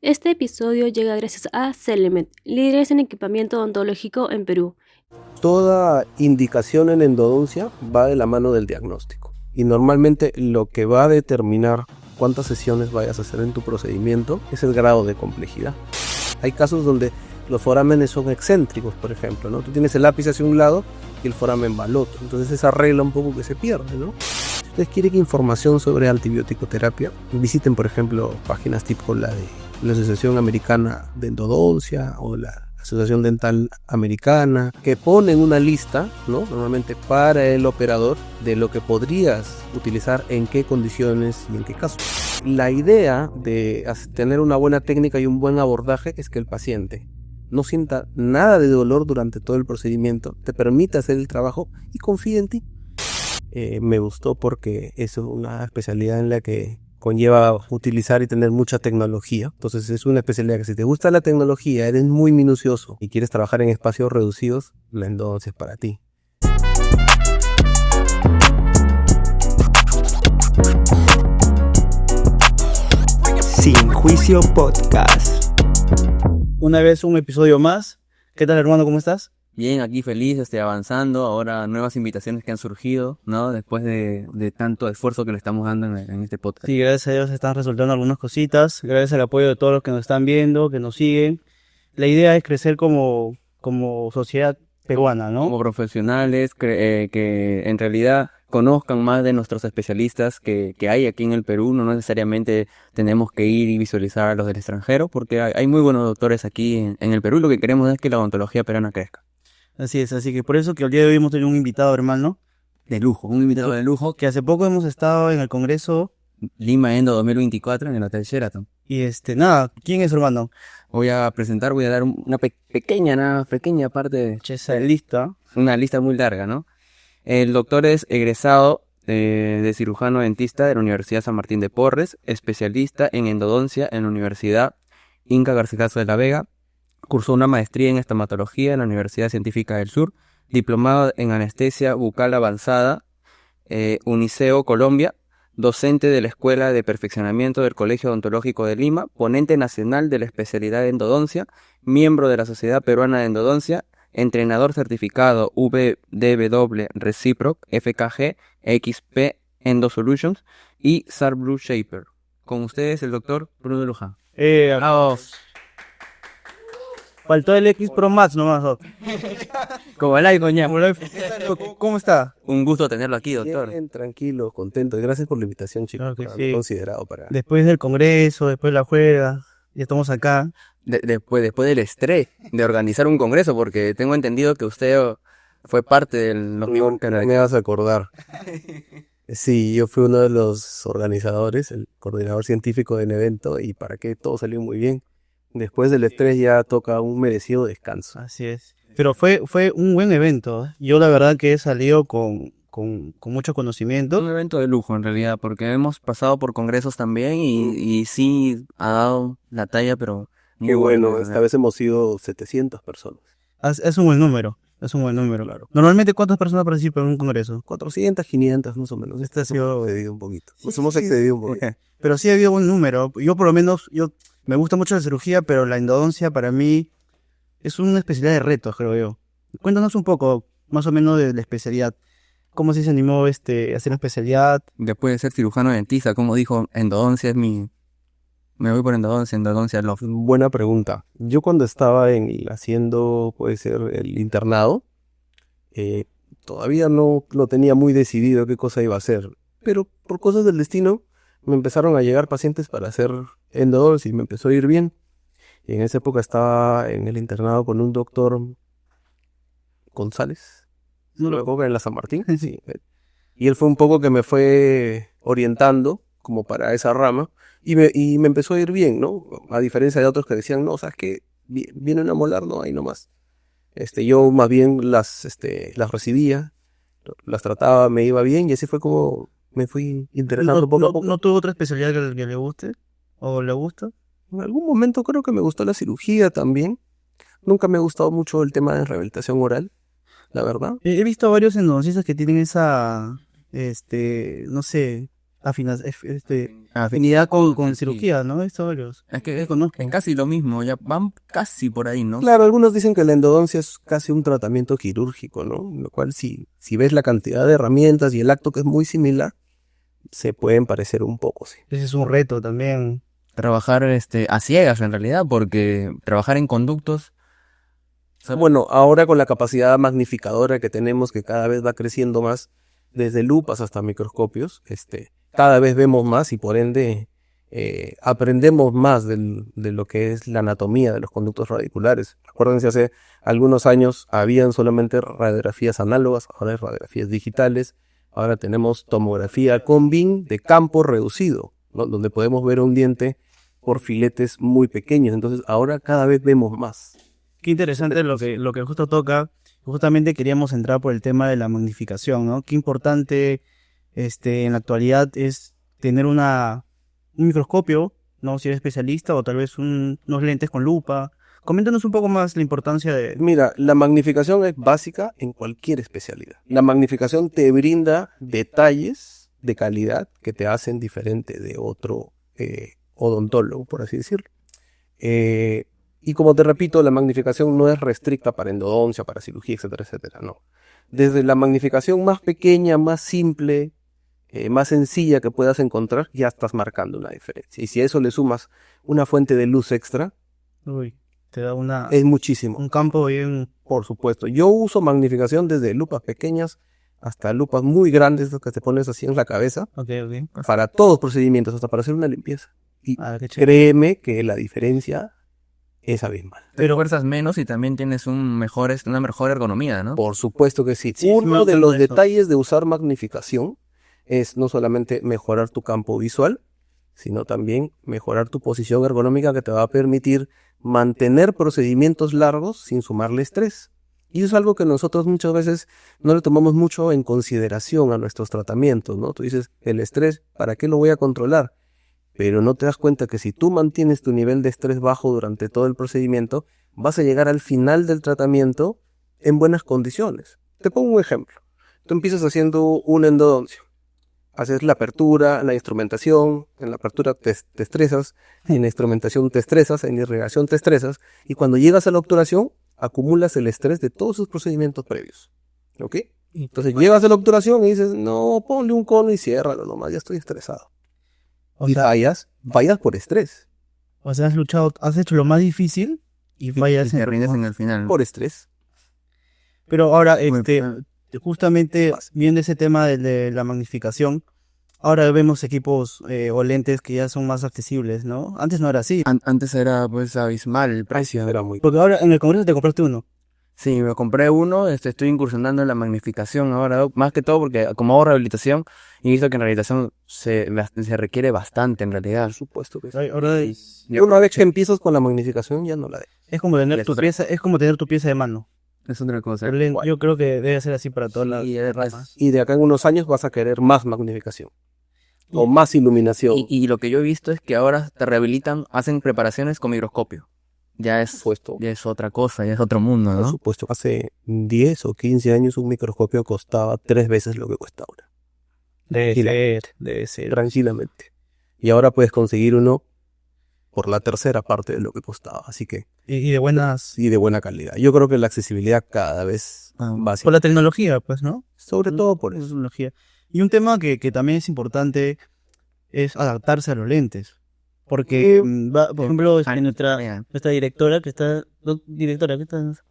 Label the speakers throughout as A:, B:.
A: Este episodio llega gracias a Celemed, líderes en equipamiento odontológico en Perú.
B: Toda indicación en endodoncia va de la mano del diagnóstico y normalmente lo que va a determinar cuántas sesiones vayas a hacer en tu procedimiento es el grado de complejidad. Hay casos donde los forámenes son excéntricos, por ejemplo, ¿no? Tú tienes el lápiz hacia un lado y el foramen va al otro, entonces esa regla un poco que se pierde, ¿no? Si ustedes quieren información sobre antibiótico-terapia, visiten, por ejemplo, páginas tipo la de la Asociación Americana de Endodoncia o la Asociación Dental Americana, que ponen una lista, ¿no? Normalmente para el operador, de lo que podrías utilizar, en qué condiciones y en qué casos. La idea de tener una buena técnica y un buen abordaje es que el paciente no sienta nada de dolor durante todo el procedimiento, te permita hacer el trabajo y confíe en ti. Me gustó porque es una especialidad en la que conlleva utilizar y tener mucha tecnología. Entonces es una especialidad que si te gusta la tecnología, eres muy minucioso y quieres trabajar en espacios reducidos, la endodoncia es para ti.
C: Sin Juicio Podcast. Una vez un episodio más. ¿Qué tal, hermano? ¿Cómo estás?
D: Bien, aquí feliz, avanzando, ahora nuevas invitaciones que han surgido, ¿no? Después de tanto esfuerzo que le estamos dando en este podcast.
C: Sí, gracias a Dios están resultando algunas cositas, gracias al apoyo de todos los que nos están viendo, que nos siguen. La idea es crecer como sociedad peruana, ¿no?
D: Como profesionales que en realidad conozcan más de nuestros especialistas que hay aquí en el Perú, no necesariamente tenemos que ir y visualizar a los del extranjero, porque hay muy buenos doctores aquí en el Perú, lo que queremos es que la odontología peruana crezca.
C: Así es, así que por eso que el día de hoy hemos tenido un invitado, hermano,
D: De lujo, un invitado de lujo.
C: que hace poco hemos estado en el Congreso
D: Lima Endo 2024 en el Hotel Sheraton.
C: y nada, ¿quién es, hermano?
D: Voy a dar una pequeña parte,
C: Chesa lista.
D: una lista muy larga, ¿no? El doctor es egresado de cirujano dentista de la Universidad San Martín de Porres, especialista en endodoncia en la Universidad Inca Garcilaso de la Vega, cursó una maestría en estomatología en la Universidad Científica del Sur, diplomado en anestesia bucal avanzada, Uniceo Colombia, docente de la Escuela de Perfeccionamiento del Colegio Odontológico de Lima, ponente nacional de la especialidad de endodoncia, miembro de la Sociedad Peruana de Endodoncia, entrenador certificado VDW Reciproc FKG XP Endo Solutions y SAR Blue Shaper. Con ustedes el doctor Bruno Luján.
C: Vamos. Faltó el X Pro Max nomás, Doc.
D: Como el iPhone ya.
C: ¿Cómo está?
D: Un gusto tenerlo aquí, doctor.
B: Bien, tranquilo, contento. Y gracias por la invitación, chicos.
C: Claro que
B: Para
C: sí.
B: mí considerado para...
C: Después del Congreso, después de la juega, ya estamos acá.
D: Después del estrés de organizar un congreso, porque tengo entendido que usted fue parte de los
B: No me vas a acordar. Sí, yo fui uno de los organizadores, el coordinador científico del evento, y para que todo salió muy bien. Después del estrés ya toca un merecido descanso.
C: Así es. Pero fue un buen evento. Yo la verdad que he salido con mucho conocimiento.
D: Un evento de lujo en realidad, porque hemos pasado por congresos también y sí ha dado la talla, pero muy
B: Qué bueno,
D: de
B: esta
D: verdad.
B: vez hemos sido 700 personas.
C: Es un buen número. Es un buen número.
B: Claro.
C: Normalmente, ¿cuántas personas participan en un congreso?
B: 400, 500 más o menos.
C: Este ha
B: Nos hemos
C: sido-
B: excedido un poquito. Nos
C: Sí,
B: hemos
C: sí.
B: excedido un poquito.
C: Pero sí ha habido buen número. Yo por lo menos, me gusta mucho la cirugía, pero la endodoncia para mí es una especialidad de retos, creo yo. Cuéntanos un poco, más o menos, de la especialidad. ¿Cómo se animó a hacer una especialidad?
D: Después de ser cirujano dentista, como dijo, endodoncia es me voy por endodoncia love.
B: Buena pregunta. Yo cuando estaba haciendo, puede ser, el internado, todavía no lo tenía muy decidido qué cosa iba a hacer. Pero por cosas del destino, me empezaron a llegar pacientes para hacer endodoncia y me empezó a ir bien. Y en esa época estaba en el internado con un doctor González.
C: No
B: ¿Lo
C: lo-
B: recuerdo en la San Martín? Sí. Y él fue un poco que me fue orientando como para esa rama y me empezó a ir bien, ¿no? A diferencia de otros que decían, no, ¿sabes qué? Vienen a molar, no, ahí nomás. Yo más bien las recibía, las trataba, me iba bien y así fue como me fui interesando poco a poco.
C: ¿No tuvo otra especialidad que le guste? ¿O le gusta?
B: En algún momento creo que me gustó la cirugía también. Nunca me ha gustado mucho el tema de rehabilitación oral, la verdad.
C: He visto varios endodoncistas que tienen esa, no sé, afinidad con
D: sí.
C: cirugía, ¿no? Esto varios.
D: Es que
C: Conozco.
D: es casi lo mismo, ya van casi por ahí, ¿no?
B: Claro, algunos dicen que la endodoncia es casi un tratamiento quirúrgico, ¿no? Lo cual si ves la cantidad de herramientas y el acto que es muy similar, se pueden parecer un poco, sí.
C: Ese es un reto también.
D: Trabajar a ciegas en realidad, porque trabajar en conductos,
B: Bueno, ahora con la capacidad magnificadora que tenemos, que cada vez va creciendo más, desde lupas hasta microscopios, cada vez vemos más y por ende aprendemos más de lo que es la anatomía de los conductos radiculares. Acuérdense, hace algunos años habían solamente radiografías análogas, ahora hay radiografías digitales, ahora tenemos tomografía con BIM de campo reducido, ¿no? Donde podemos ver un diente por filetes muy pequeños. Entonces ahora cada vez vemos más.
C: Qué interesante lo que justo toca. Justamente queríamos entrar por el tema de la magnificación, ¿no? Qué importante en la actualidad es tener un microscopio, ¿no? Si eres especialista, o tal vez unos lentes con lupa. Coméntanos un poco más la importancia de...
B: Mira, la magnificación es básica en cualquier especialidad. La magnificación te brinda detalles de calidad que te hacen diferente de otro odontólogo, por así decirlo. Y como te repito, la magnificación no es restricta para endodoncia, para cirugía, etcétera, etcétera, no. Desde la magnificación más pequeña, más simple, más sencilla que puedas encontrar, ya estás marcando una diferencia. Y si a eso le sumas una fuente de luz extra,
C: Uy, te da
B: es muchísimo.
C: un campo bien...
B: Por supuesto. Yo uso magnificación desde lupas pequeñas hasta lupas muy grandes, que te pones así en la cabeza,
C: Ok.
B: para todos los procedimientos, hasta para hacer una limpieza. Y
C: Qué chévere.
B: créeme que la diferencia es abismal.
D: pero fuerzas menos y también tienes una mejor ergonomía, ¿no?
B: Por supuesto que sí.
C: Sí, me
B: Uno de
C: gusta
B: los
C: eso.
B: detalles de usar magnificación es no solamente mejorar tu campo visual, sino también mejorar tu posición ergonómica, que te va a permitir mantener procedimientos largos sin sumarle estrés. Y eso es algo que nosotros muchas veces no le tomamos mucho en consideración a nuestros tratamientos, ¿no? Tú dices, el estrés, ¿para qué lo voy a controlar? Pero no te das cuenta que si tú mantienes tu nivel de estrés bajo durante todo el procedimiento, vas a llegar al final del tratamiento en buenas condiciones. Te pongo un ejemplo. Tú empiezas haciendo un endodoncia. Haces la apertura, la instrumentación. En la apertura te estresas, en la instrumentación te estresas, en la irrigación te estresas. Y cuando llegas a la obturación, acumulas el estrés de todos sus procedimientos previos. ¿Ok? Entonces llegas a la obturación y dices, no, ponle un cono y ciérralo nomás, ya estoy estresado.
C: O
B: Y
C: sea,
B: fallas por estrés,
C: has hecho lo más difícil y fallas
D: Y te
C: en...
D: rindes en el final.
B: por estrés.
C: Pero ahora,
D: Bueno,
C: justamente viendo ese tema de la magnificación, ahora vemos equipos o lentes que ya son más accesibles, ¿no? Antes no era así.
D: Antes era pues abismal el precio.
B: Era muy...
C: Porque ahora en el Congreso te compraste uno.
D: Sí, me compré uno, estoy incursionando en la magnificación ahora, más que todo porque como hago rehabilitación, y he visto que en rehabilitación se requiere bastante en realidad.
B: Por supuesto que sí.
C: Ahora
B: Y una vez que empiezas con la magnificación, ya no la dejas.
C: es como tener tu pieza, es como tener tu pieza de mano.
D: Es otra cosa.
C: Yo creo que debe ser así para todas las
D: Sí,
C: ramas.
B: Y de acá en unos años vas a querer más magnificación. O más iluminación.
D: y lo que yo he visto es que ahora te rehabilitan, hacen preparaciones con microscopio.
B: Por supuesto.
D: Ya es otra cosa, ya es otro mundo,
B: Por
D: ¿no?
B: supuesto. Hace 10 o 15 años un microscopio costaba 3 veces lo que cuesta ahora.
C: Debe ser.
B: Tranquilamente. Y ahora puedes conseguir uno por la tercera parte de lo que costaba. Así que,
C: Y de buenas...
B: y de buena calidad. Yo creo que la accesibilidad cada vez va
C: Por la tecnología, pues, ¿no?
B: sobre todo por
C: La
B: eso.
C: tecnología. Y un tema que también es importante es adaptarse a los lentes. Porque, por ejemplo, nuestra directora, que está... Directora, ¿qué estás?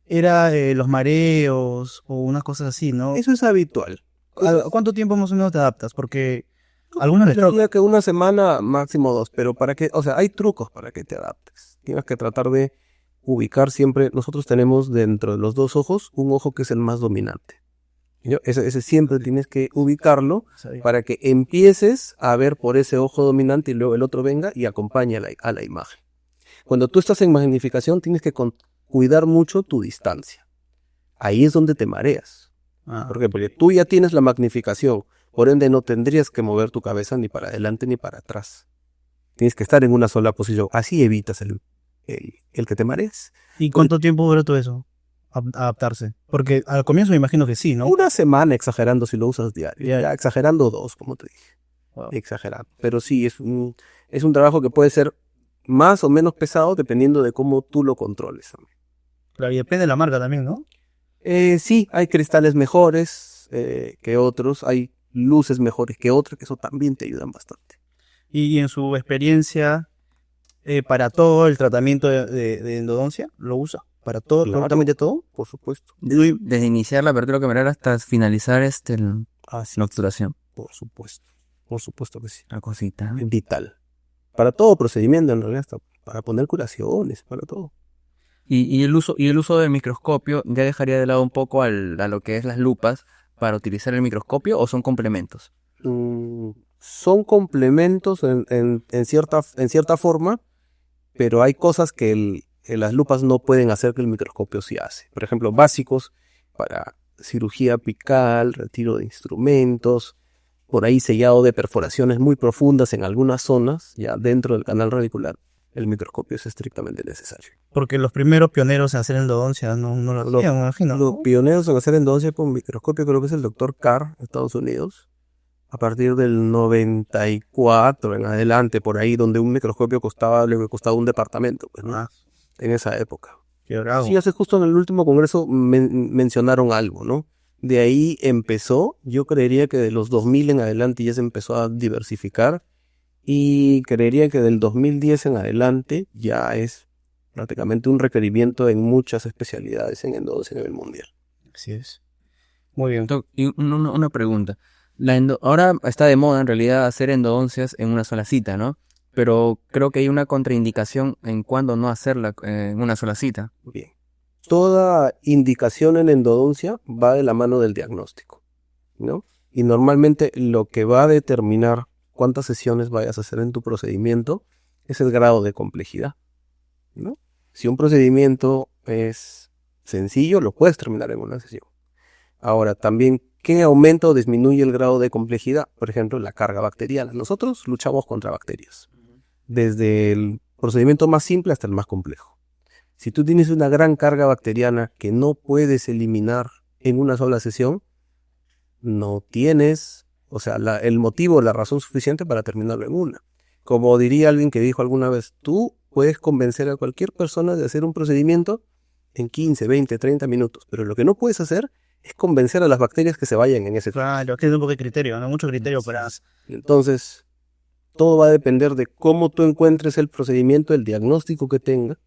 C: Era los mareos o unas cosas así, ¿no?
B: Eso es habitual.
C: ¿A cuánto tiempo más o menos te adaptas? Porque algunos les
B: Yo
C: choca.
B: diría que una semana, máximo 2, pero para que, o sea, hay trucos para que te adaptes. Tienes que tratar de ubicar siempre, nosotros tenemos dentro de los dos ojos, un ojo que es el más dominante. ¿Ya? Ese siempre tienes que ubicarlo para que empieces a ver por ese ojo dominante y luego el otro venga y acompañe a la imagen. Cuando tú estás en magnificación tienes que cuidar mucho tu distancia. Ahí es donde te mareas. ¿Por qué? Porque tú ya tienes la magnificación, por ende no tendrías que mover tu cabeza ni para adelante ni para atrás. Tienes que estar en una sola posición. Así evitas el que te marees.
C: ¿Y cuánto tiempo dura todo eso? adaptarse? Porque al comienzo me imagino que sí, ¿no?
B: Una semana exagerando si lo usas diario.
C: Ya.
B: Ya exagerando 2, como te dije.
C: Wow.
B: Exagerando. Pero sí, es un trabajo que puede ser más o menos pesado dependiendo de cómo tú lo controles también.
C: Claro, y depende de la marca también, ¿no?
B: Sí, hay cristales mejores que otros, hay luces mejores que otras, que eso también te ayudan bastante.
C: Y en su experiencia, para todo el tratamiento de endodoncia, ¿lo usa? ¿Para todo,
B: Claro.
C: absolutamente todo?
B: Por supuesto.
D: Desde iniciar la apertura capilar hasta finalizar
B: Así,
D: la obturación.
B: por supuesto. Por supuesto que sí.
D: La cosita.
B: Es vital. Para todo procedimiento, en realidad, hasta para poner curaciones, para todo.
D: Y el uso del microscopio ya dejaría de lado un poco a lo que es las lupas para utilizar el microscopio, o son complementos.
B: Son complementos en cierta forma, pero hay cosas que las lupas no pueden hacer que el microscopio sí hace. Por ejemplo, básicos para cirugía apical, retiro de instrumentos, por ahí sellado de perforaciones muy profundas en algunas zonas, ya dentro del canal radicular. El microscopio es estrictamente necesario.
C: Porque los primeros pioneros en hacer endodoncia no lo hacían, me imagino.
B: Los pioneros en hacer endodoncia con microscopio creo que es el doctor Carr, de Estados Unidos. A partir del 94 en adelante, por ahí, donde un microscopio costaba lo que costaba un departamento, pues, ¿no? En esa época.
C: Qué bravo.
B: Sí, hace justo en el último congreso mencionaron algo, ¿no? De ahí empezó, yo creería que de los 2000 en adelante ya se empezó a diversificar, y creería que del 2010 en adelante ya es prácticamente un requerimiento en muchas especialidades en endodoncia a nivel mundial.
C: Así es. Muy bien.
D: Y una pregunta. Ahora está de moda en realidad hacer endodoncias en una sola cita, ¿no? Pero creo que hay una contraindicación en cuándo no hacerla en una sola cita.
B: Bien. Toda indicación en endodoncia va de la mano del diagnóstico, ¿no? Y normalmente lo que va a determinar cuántas sesiones vayas a hacer en tu procedimiento es el grado de complejidad, ¿no? Si un procedimiento es sencillo, lo puedes terminar en una sesión. Ahora, también, ¿qué aumenta o disminuye el grado de complejidad? Por ejemplo, la carga bacteriana. Nosotros luchamos contra bacterias, desde el procedimiento más simple hasta el más complejo. Si tú tienes una gran carga bacteriana que no puedes eliminar en una sola sesión, no tienes, o sea, el motivo, la razón suficiente para terminarlo en una. Como diría alguien que dijo alguna vez, tú puedes convencer a cualquier persona de hacer un procedimiento en 15, 20, 30 minutos, pero lo que no puedes hacer es convencer a las bacterias que se vayan en ese tiempo.
C: Claro, es que es un poco de criterio, ¿no? Mucho criterio para...
B: Entonces, todo va a depender de cómo tú encuentres el procedimiento, el diagnóstico que tenga,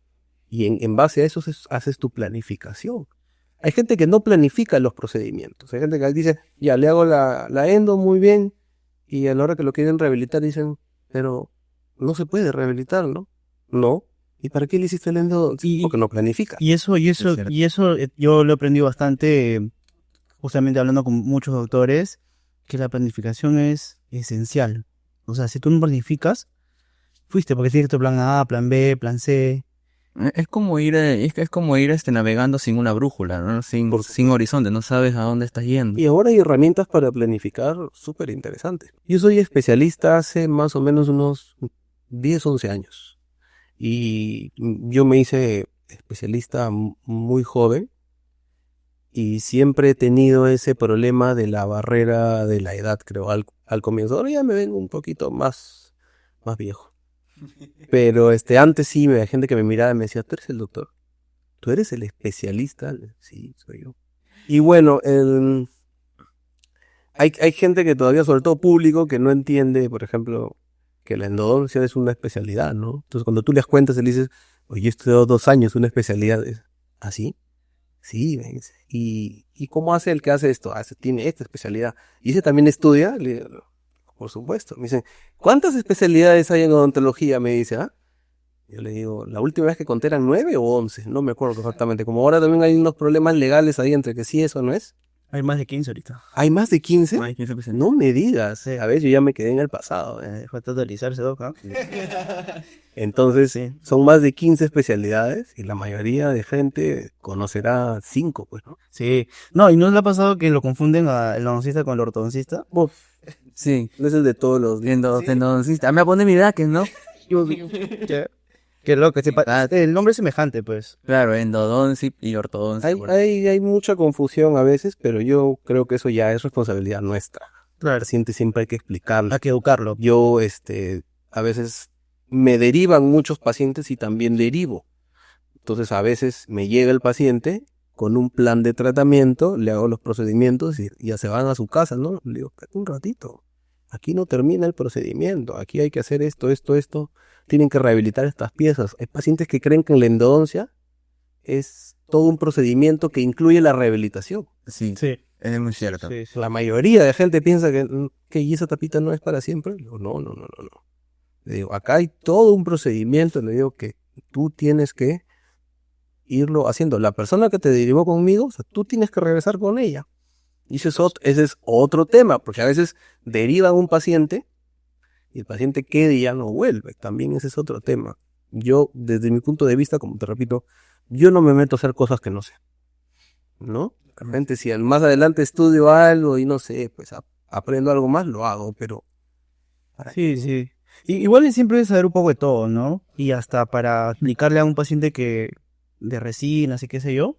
B: y en base a eso haces tu planificación. Hay gente que no planifica los procedimientos. Hay gente que dice, ya, le hago la endo muy bien, y a la hora que lo quieren rehabilitar dicen, pero no se puede rehabilitar, ¿no? No. ¿Y para qué le hiciste el endo? Porque no planifica.
C: Y eso yo lo he aprendido bastante, justamente hablando con muchos doctores, que la planificación es esencial. O sea, si tú no planificas, fuiste, porque tienes tu plan A, plan B, plan C.
D: Es como ir navegando sin una brújula, ¿no? Sin horizonte, no sabes a dónde estás yendo.
B: Y ahora hay herramientas para planificar súper interesantes. Yo soy especialista hace más o menos unos 10, 11 años. Y yo me hice especialista muy joven. Y siempre he tenido ese problema de la barrera de la edad, creo, al comienzo. Ahora ya me ven un poquito más viejo. Pero antes sí, había gente que me miraba y me decía, ¿tú eres el doctor? ¿Tú eres el especialista? Sí, soy yo. Y bueno, hay gente que todavía, sobre todo público, que no entiende, por ejemplo, que la endodoncia es una especialidad, ¿no? Entonces cuando tú les cuentas, le dices, oye, yo he estudiado 2 años, una especialidad. ¿Ah, sí? Sí, me dice. ¿Y cómo hace el que hace esto? Tiene esta especialidad. ¿Y ese también estudia? Le digo, por supuesto. Me dicen, ¿cuántas especialidades hay en odontología? Me dice, ¿ah? Yo le digo, la última vez que conté eran 9 o 11, no me acuerdo exactamente. Como ahora también hay unos problemas legales ahí entre que sí, eso no es.
C: Hay más de 15 ahorita.
B: ¿Hay más de 15?
D: Hay 15%.
B: No me digas. A ver, yo ya me quedé en el pasado.
C: Falta actualizarse, Doc, ¿ah?
B: Entonces,
C: Sí.
B: son más de 15 especialidades y la mayoría de gente conocerá 5, pues, ¿no?
C: Sí. No, ¿y no le ha pasado que lo confunden al endodoncista con el ortodoncista?
D: Sí.
B: Eso es de todos los días.
D: Endodoncista. Me voy a poner mi bracket, ¿no?
C: ¿Qué? Qué loco, el nombre es semejante, pues.
D: Claro, endodoncia y ortodoncia.
B: Hay mucha confusión a veces, pero yo creo que eso ya es responsabilidad nuestra. Al
C: Claro,
B: paciente siempre hay que explicarle.
C: hay que educarlo.
B: Yo, a veces me derivan muchos pacientes y también derivo. Entonces, a veces me llega el paciente con un plan de tratamiento, le hago los procedimientos y ya se van a su casa, ¿no? Le digo, espérate un ratito. Aquí no termina el procedimiento. Aquí hay que hacer esto. Tienen que rehabilitar estas piezas. Hay pacientes que creen que en la endodoncia es todo un procedimiento que incluye la rehabilitación.
D: Sí,
C: Sí.
D: es muy cierto.
C: Sí, sí.
B: La mayoría de gente piensa que ¿y esa tapita no es para siempre? Le digo, no. Le digo, acá hay todo un procedimiento, le digo que tú tienes que irlo haciendo. La persona que te derivó conmigo, o sea, tú tienes que regresar con ella. Y ese es otro tema, porque a veces derivan un paciente y el paciente queda y ya no vuelve. También ese es otro tema. Yo, desde mi punto de vista, como te repito, yo no me meto a hacer cosas que no sé. ¿No? De repente, si más adelante estudio algo y no sé, pues aprendo algo más, lo hago, pero
C: Sí, sí. Igual siempre es saber un poco de todo, ¿no? Y hasta para explicarle a un paciente que de recién, así qué sé yo,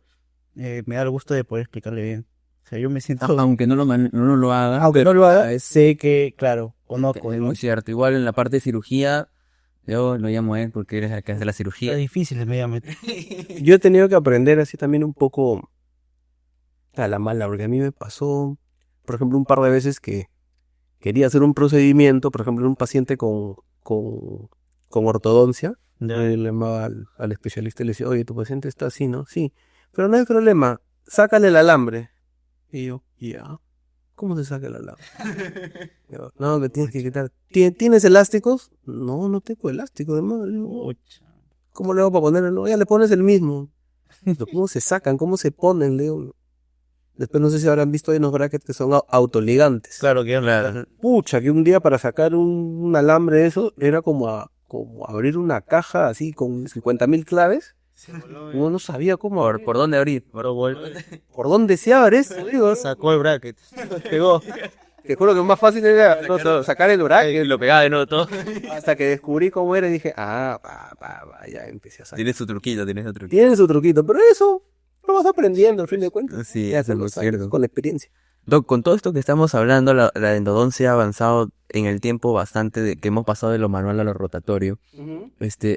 C: me da el gusto de poder explicarle bien. O sea, yo me siento...
D: Aunque no lo haga,
C: Aunque no lo haga,
D: a veces
C: sé que, claro, conozco,
D: es
C: ¿no?
D: muy cierto. Igual en la parte de cirugía, yo lo llamo a él porque eres el que hace la
C: Está
D: cirugía.
C: difícil mediamente.
B: yo he tenido que aprender así también un poco a la mala, porque a mí me pasó, por ejemplo, un par de veces que quería hacer un procedimiento, por ejemplo, en un paciente con ortodoncia. Le llamaba al especialista y le decía, oye, tu paciente está así, ¿no? Sí, pero no hay problema, sácale el alambre. Y yo, ya, ¿cómo se saca el alambre? Yo, no, le tienes que quitar. ¿Tienes elásticos? No, no tengo elástico, además. Le digo, ¿cómo le hago para ponerlo? No, ya le pones el mismo. Pero ¿cómo se sacan? ¿Cómo se ponen? Le digo, después no sé si habrán visto, hay unos brackets que son autoligantes.
C: Claro, que
B: Pucha, que un día para sacar un alambre de eso era como abrir una caja así con 50.000 claves. Uno no sabía cómo abrir.
D: ¿Por dónde abrir?
B: ¿Por dónde se abre eso? Digo,
C: sacó el bracket.
B: pegó. Te juro que más fácil era sacar el bracket
D: Lo pegaba de nuevo todo.
B: hasta que descubrí cómo era y dije, ya empecé a sacar.
D: Tiene su truquito.
B: Tiene su truquito, pero eso lo vas aprendiendo al fin de cuentas.
D: Sí,
B: Ya
D: eso es
B: con
D: lo
B: los años,
D: cierto.
B: con la experiencia.
D: Doc, con todo esto que estamos hablando, la endodoncia ha avanzado en el tiempo bastante, que hemos pasado de lo manual a lo rotatorio.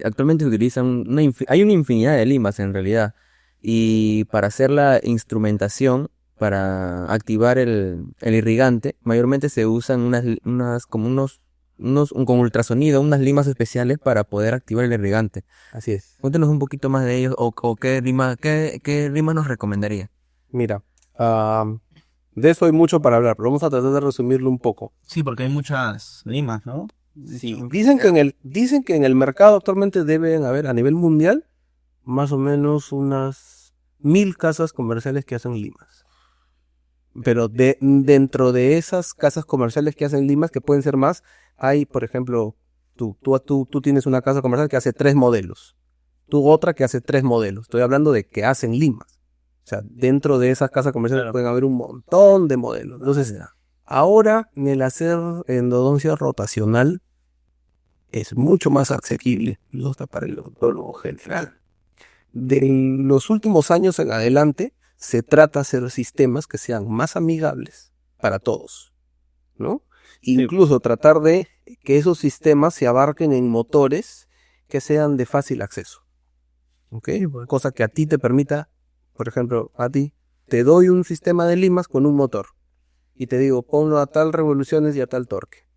D: Actualmente utilizan hay una infinidad de limas en realidad. Y para hacer la instrumentación, para activar el irrigante, mayormente se usan con ultrasonido, unas limas especiales para poder activar el irrigante.
B: Así es.
D: Cuéntenos un poquito más de ellos o qué lima nos recomendaría.
B: Mira, de eso hay mucho para hablar, pero vamos a tratar de resumirlo un poco.
C: Sí, porque hay muchas limas, ¿no?
B: Sí, dicen que en el mercado actualmente deben haber a nivel mundial más o menos unas 1.000 casas comerciales que hacen limas. Pero dentro de esas casas comerciales que hacen limas, que pueden ser más, hay, por ejemplo, tú tienes una casa comercial que hace 3 modelos. Tú otra que hace 3 modelos. Estoy hablando de que hacen limas. O sea, dentro de esas casas comerciales
C: Claro.
B: pueden haber un montón de modelos. Entonces, ahora en el hacer endodoncia rotacional es mucho más asequible, no está para el odontólogo general. De los últimos años en adelante, se trata de hacer sistemas que sean más amigables para todos, ¿no? Incluso tratar de que esos sistemas se abarquen en motores que sean de fácil acceso, ¿ok? Cosa que a ti te permita, por ejemplo, a ti, te doy un sistema de limas con un motor y te digo, ponlo a tal revoluciones y a tal torque.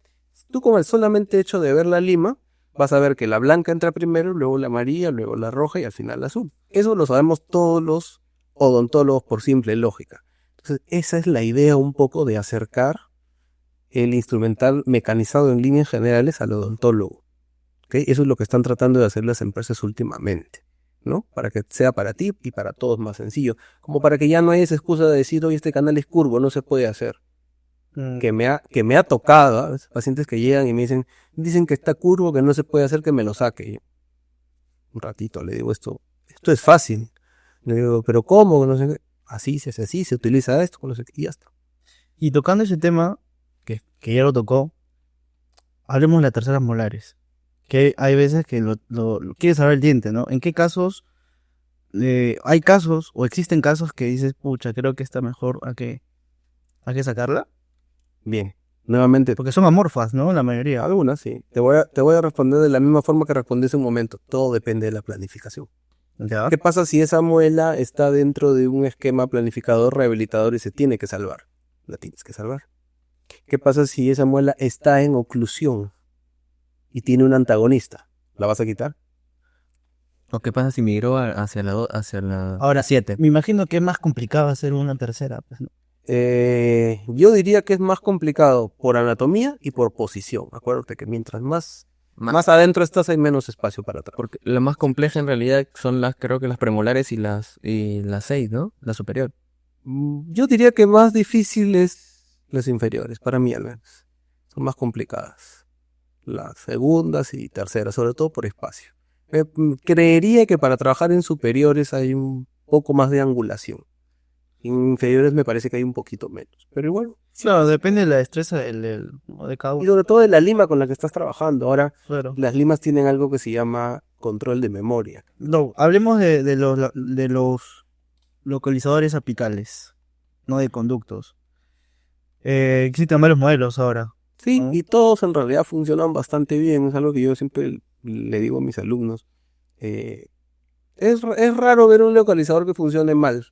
B: Tú con el solamente hecho de ver la lima, vas a ver que la blanca entra primero, luego la amarilla, luego la roja y al final la azul. Eso lo sabemos todos los odontólogos por simple lógica. Entonces, esa es la idea un poco de acercar el instrumental mecanizado en líneas generales al odontólogo. ¿Okay? Eso es lo que están tratando de hacer las empresas últimamente, ¿no? Para que sea para ti y para todos más sencillo. Como para que ya no haya esa excusa de decir, oye, este canal es curvo, no se puede hacer. Que me ha tocado, ¿eh? Pacientes que llegan y me dicen que está curvo, que no se puede hacer, que me lo saque. Y un ratito le digo, esto es fácil. Le digo, pero ¿cómo? No sé qué. Así se hace así, se utiliza esto, no sé qué, y ya está.
C: Y tocando ese tema, que ya lo tocó, hablemos de las terceras molares. que hay veces que lo quieres salvar el diente, ¿no? ¿En qué casos hay casos o existen casos que dices, pucha, creo que está mejor a que sacarla?
B: Bien, nuevamente,
C: Porque son amorfas, ¿no? La mayoría.
B: algunas sí. Te voy a responder de la misma forma que respondí hace un momento. Todo depende de la planificación.
C: ¿Ya?
B: ¿Qué pasa si esa muela está dentro de un esquema planificador rehabilitador y se tiene que salvar? La tienes que salvar. ¿Qué pasa si esa muela está en oclusión y tiene un antagonista? ¿La vas a quitar?
D: ¿O qué pasa si migró hacia la
C: Ahora,
D: 7?
C: me imagino que es más complicado hacer una tercera, pues, ¿no?
B: Yo diría que es más complicado por anatomía y por posición. Acuérdate que mientras más adentro estás hay menos espacio para atrás.
D: Porque la más compleja en realidad son creo que las premolares y las 6, ¿no? La superior.
B: Yo diría que más difícil es las inferiores, para mí al menos. Son más complicadas. Las segundas y terceras, sobre todo por espacio. Creería que para trabajar en superiores hay un poco más de angulación. En inferiores me parece que hay un poquito menos. Pero igual.
C: Claro, depende de la destreza de cada
B: Y
C: uno.
B: sobre todo de la lima con la que estás trabajando. Ahora,
C: Claro.
B: las limas tienen algo que se llama control de memoria.
C: No, hablemos de los localizadores apicales, no de conductos. Existen varios modelos ahora.
B: Sí,
C: ¿No?
B: y todos en realidad funcionan bastante bien. Es algo que yo siempre le digo a mis alumnos. Eh, es raro ver un localizador que funcione mal,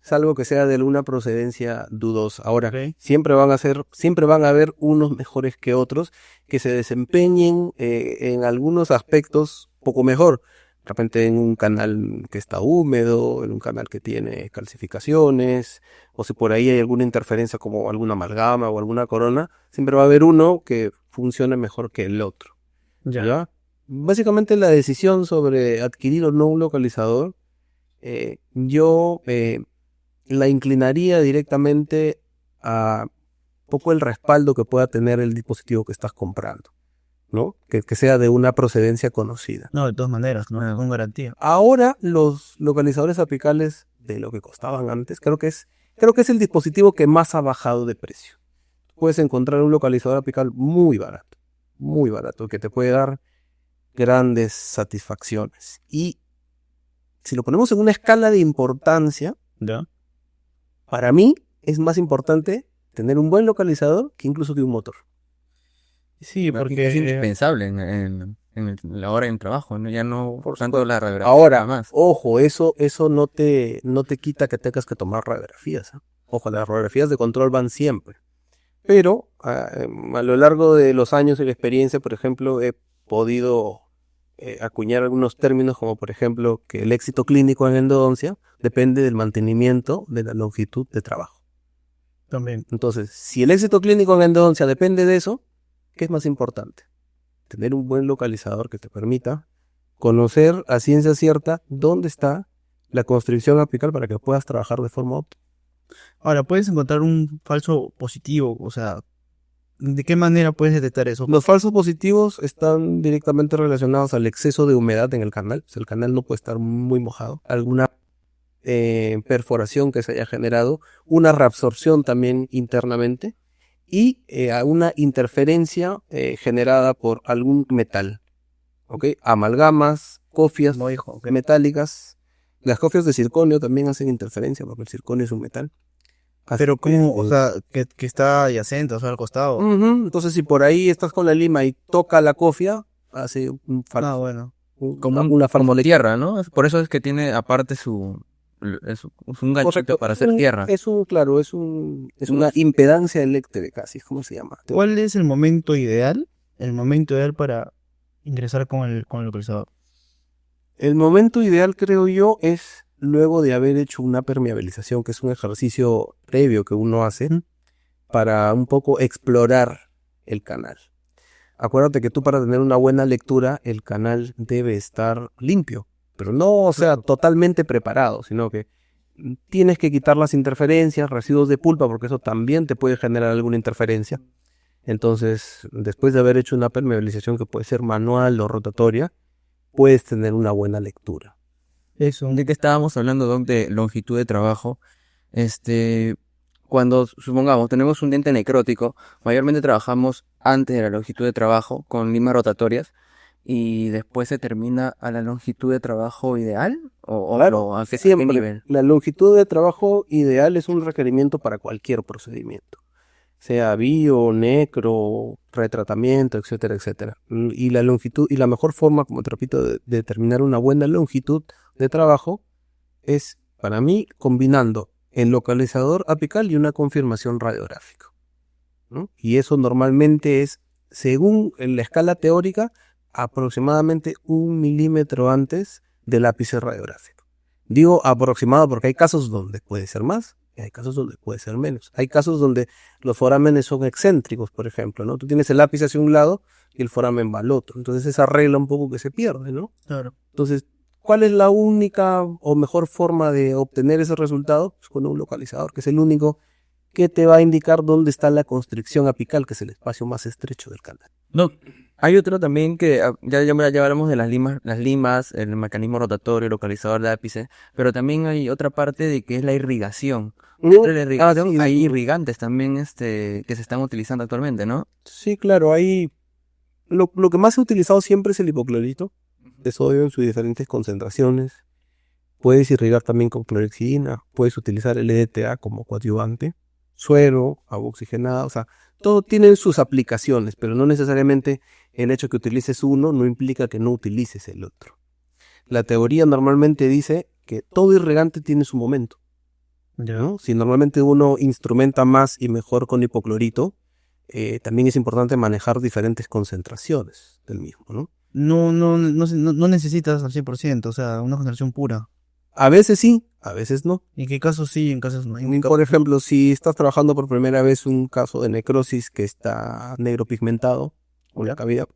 B: salvo que sea de alguna procedencia dudosa. Ahora,
C: Ok.
B: siempre van a haber unos mejores que otros que se desempeñen en algunos aspectos poco mejor. De repente en un canal que está húmedo, en un canal que tiene calcificaciones, o si por ahí hay alguna interferencia como alguna amalgama o alguna corona, siempre va a haber uno que funcione mejor que el otro. ¿Ya? Básicamente la decisión sobre adquirir o no un localizador, yo la inclinaría directamente a poco el respaldo que pueda tener el dispositivo que estás comprando, ¿no? Que sea de una procedencia conocida.
C: No, de todas maneras, ¿no? Con garantía.
B: Ahora los localizadores apicales de lo que costaban antes, creo que es el dispositivo que más ha bajado de precio. Puedes encontrar un localizador apical muy barato, que te puede dar grandes satisfacciones. Y si lo ponemos en una escala de importancia,
C: ¿Ya?
B: para mí es más importante tener un buen localizador que incluso que un motor.
C: Sí,
D: Es
C: porque
D: indispensable en la hora del trabajo, ¿no? Ya no
B: Por
D: tanto la radiografía.
B: Ahora,
D: nada más.
B: ojo, eso no te quita que tengas que tomar radiografías, ¿eh? Ojo, las radiografías de control van siempre. Pero a lo largo de los años y la experiencia, por ejemplo, he podido acuñar algunos términos como, por ejemplo, que el éxito clínico en endodoncia depende del mantenimiento de la longitud de trabajo.
C: también.
B: Entonces, si el éxito clínico en endodoncia depende de eso, ¿qué es más importante? Tener un buen localizador que te permita conocer a ciencia cierta dónde está la constricción apical para que puedas trabajar de forma óptima.
C: Ahora, puedes encontrar un falso positivo, o sea, ¿de qué manera puedes detectar eso?
B: Los falsos positivos están directamente relacionados al exceso de humedad en el canal. O sea, el canal no puede estar muy mojado. Alguna perforación que se haya generado, una reabsorción también internamente y a una interferencia generada por algún metal. ¿Ok? Amalgamas, cofias
C: Como dijo, ok.
B: metálicas. Las cofias de circonio también hacen interferencia porque el circonio es un metal. Así
C: Pero
B: que,
C: como, o sea, que está adyacente, o sea, al costado.
B: ujú, entonces si por ahí estás con la lima y toca la cofia, hace
C: Ah, bueno.
D: Como
B: una falsa
D: como
B: lectura.
D: tierra, ¿no? Por eso es que tiene aparte es un ganchito
B: Correcto.
D: para hacer tierra.
B: Claro, es una impedancia eléctrica, así es como se llama.
C: ¿Cuál es el momento ideal? El momento ideal para ingresar con el localizador.
B: El momento ideal, creo yo, es luego de haber hecho una permeabilización, que es un ejercicio previo que uno hace para un poco explorar el canal. Acuérdate que tú para tener una buena lectura, el canal debe estar limpio, pero no, o sea, totalmente preparado, sino que tienes que quitar las interferencias, residuos de pulpa, porque eso también te puede generar alguna interferencia. Entonces, después de haber hecho una permeabilización que puede ser manual o rotatoria, puedes tener una buena lectura.
C: Eso.
D: De que estábamos hablando, Doc, de longitud de trabajo, cuando supongamos tenemos un diente necrótico, mayormente trabajamos antes de la longitud de trabajo con limas rotatorias, y después se termina a la longitud de trabajo ideal
B: Claro,
D: a qué
B: siempre.
D: nivel.
B: La longitud de trabajo ideal es un requerimiento para cualquier procedimiento, sea bio, necro, retratamiento, etcétera, etcétera. Y la longitud, y la mejor forma, como te repito, de determinar una buena longitud de trabajo es, para mí, combinando el localizador apical y una confirmación radiográfica, ¿no? Y eso normalmente es, según la escala teórica, aproximadamente 1 milímetro antes del ápice radiográfico. Digo aproximado porque hay casos donde puede ser más y hay casos donde puede ser menos. Hay casos donde los forámenes son excéntricos, por ejemplo, ¿no? Tú tienes el ápice hacia un lado y el foramen va al otro. Entonces esa regla un poco que se pierde, ¿no?
C: Claro.
B: Entonces, ¿cuál es la única o mejor forma de obtener ese resultado? Pues con un localizador, que es el único que te va a indicar dónde está la constricción apical, que es el espacio más estrecho del canal.
D: No, hay otro también que ya hablamos de las limas, el mecanismo rotatorio, el localizador de ápice, pero también hay otra parte de que es la irrigación. Dentro de la irrigación
B: sí,
D: hay irrigantes también que se están utilizando actualmente, ¿no?
B: Sí, claro, ahí lo que más se ha utilizado siempre es el hipoclorito de sodio en sus diferentes concentraciones. Puedes irrigar también con clorexidina, puedes utilizar el EDTA como coadyuvante, suero, agua oxigenada, o sea, todo tiene sus aplicaciones, pero no necesariamente el hecho que utilices uno no implica que no utilices el otro. La teoría normalmente dice que todo irrigante tiene su momento, ¿no? Si normalmente uno instrumenta más y mejor con hipoclorito, también es importante manejar diferentes concentraciones del mismo, ¿no?
C: No necesitas al 100%, o sea, una concentración pura.
B: A veces sí, a veces no.
C: ¿En qué casos sí, en casos no?
B: Por ejemplo, si estás trabajando por primera vez un caso de necrosis que está negro pigmentado con la cavidad,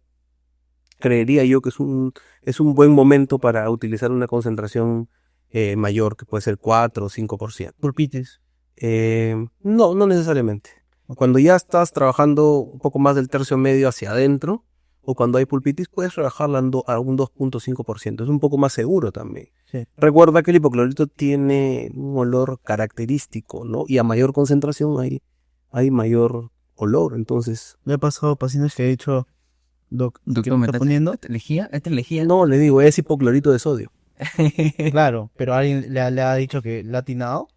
B: creería yo que es un buen momento para utilizar una concentración mayor, que puede ser 4 o 5%.
C: Pulpitis.
B: No necesariamente. Cuando ya estás trabajando un poco más del tercio medio hacia adentro, o cuando hay pulpitis, puedes rebajarla a un 2.5%. Es un poco más seguro también.
C: Sí.
B: Recuerda que el hipoclorito tiene un olor característico, ¿no? Y a mayor concentración hay mayor olor. Entonces,
C: Me ha pasado pacientes que he dicho, Doc, ¿qué me está poniendo?
D: ¿Lejía? ¿Esta es lejía?
B: no, le digo, es hipoclorito de sodio.
C: Claro, pero alguien le ha dicho que le ha atinado.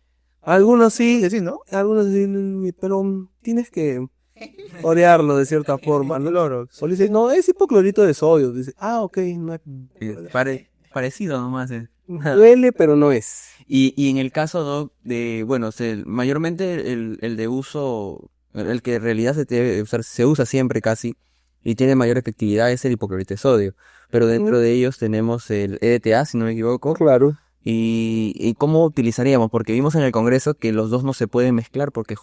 B: Algunos sí,
C: Sí, ¿no?
B: algunos sí, pero tienes que orearlo de cierta forma, ¿no? O le dices, no, es hipoclorito de sodio. Dice, ok, no hay...
D: Parecido nomás.
B: Duele, pero no es.
D: Y en el caso, Doc, de, bueno, mayormente el de uso, el que en realidad se debe usar, se usa siempre casi, y tiene mayor efectividad es el hipoclorito de sodio. Pero dentro de ellos tenemos el EDTA, si no me equivoco.
B: Claro.
D: ¿Y cómo utilizaríamos? Porque vimos en el Congreso que los dos no se pueden mezclar porque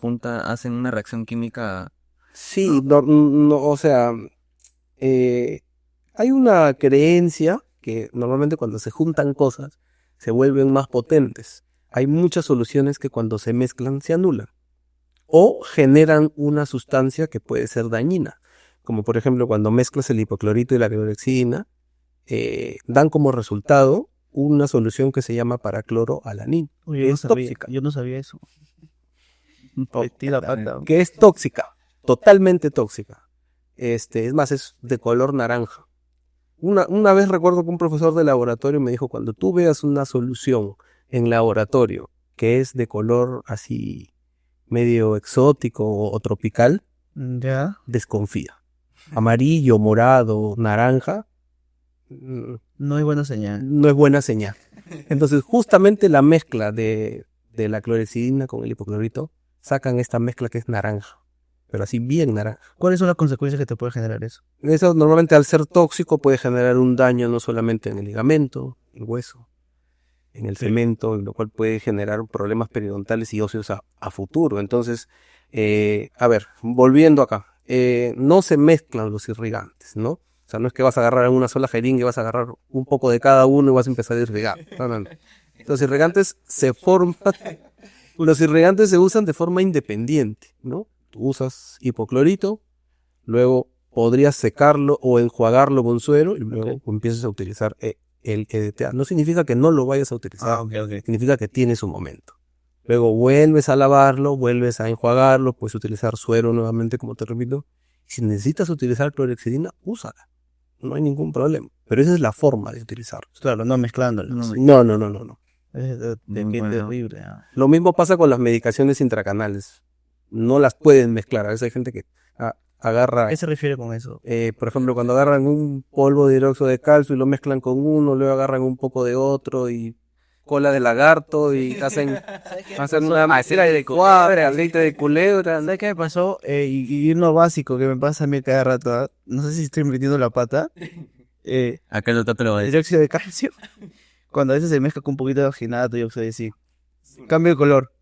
D: hacen una reacción química.
B: Sí, o sea, hay una creencia que normalmente cuando se juntan cosas se vuelven más potentes. Hay muchas soluciones que cuando se mezclan se anulan o generan una sustancia que puede ser dañina, como por ejemplo cuando mezclas el hipoclorito y la clorexidina, dan como resultado una solución que se llama paracloroalanina,
C: Oye,
B: que
C: yo no
B: es
C: sabía,
B: tóxica.
C: yo no sabía eso.
B: Metí la pata. Que es tóxica, totalmente tóxica. Es más, es de color naranja. Una vez recuerdo que un profesor de laboratorio me dijo, cuando tú veas una solución en laboratorio que es de color así medio exótico o tropical,
C: Ya.
B: desconfía. Amarillo, morado, naranja,
C: No hay buena señal.
B: no es buena señal. Entonces, justamente la mezcla de la clorexidina con el hipoclorito sacan esta mezcla que es naranja, pero así bien naranja.
C: ¿Cuáles son las consecuencias que te puede generar eso?
B: Eso normalmente al ser tóxico puede generar un daño no solamente en el ligamento, el hueso, en el cemento, lo cual puede generar problemas periodontales y óseos a futuro. Entonces, a ver, volviendo acá, no se mezclan los irrigantes, ¿no? O sea, no es que vas a agarrar en una sola jeringa y vas a agarrar un poco de cada uno y vas a empezar a irrigar. No. Los irrigantes los irrigantes se usan de forma independiente, ¿no? Tú usas hipoclorito, luego podrías secarlo o enjuagarlo con suero y luego empiezas a utilizar el EDTA. No significa que no lo vayas a utilizar, significa que tiene su momento. Luego vuelves a lavarlo, vuelves a enjuagarlo, puedes utilizar suero nuevamente, como te repito. Si necesitas utilizar clorexidina, úsala. no hay ningún problema. Pero esa es la forma de utilizarlo.
C: Claro, no mezclándolos.
B: No.
C: Qué terrible.
B: Lo mismo pasa con las medicaciones intracanales. No las pueden mezclar. A veces hay gente que agarra,
C: ¿A qué se refiere con eso?
B: por ejemplo, cuando agarran un polvo de hidróxido de calcio y lo mezclan con uno, luego agarran un poco de otro y cola de lagarto y hacen una macera de cuadra, aceite de culebra.
C: ¿Sabes qué me pasó? Y uno básico que me pasa a mí cada rato, ¿ah? No sé si estoy metiendo la pata.
D: Acá el doctor te lo va a
C: El
D: decir.
C: dióxido de calcio. Cuando a veces se mezcla con un poquito de oxinato y óxido de zinc. Cambio de color.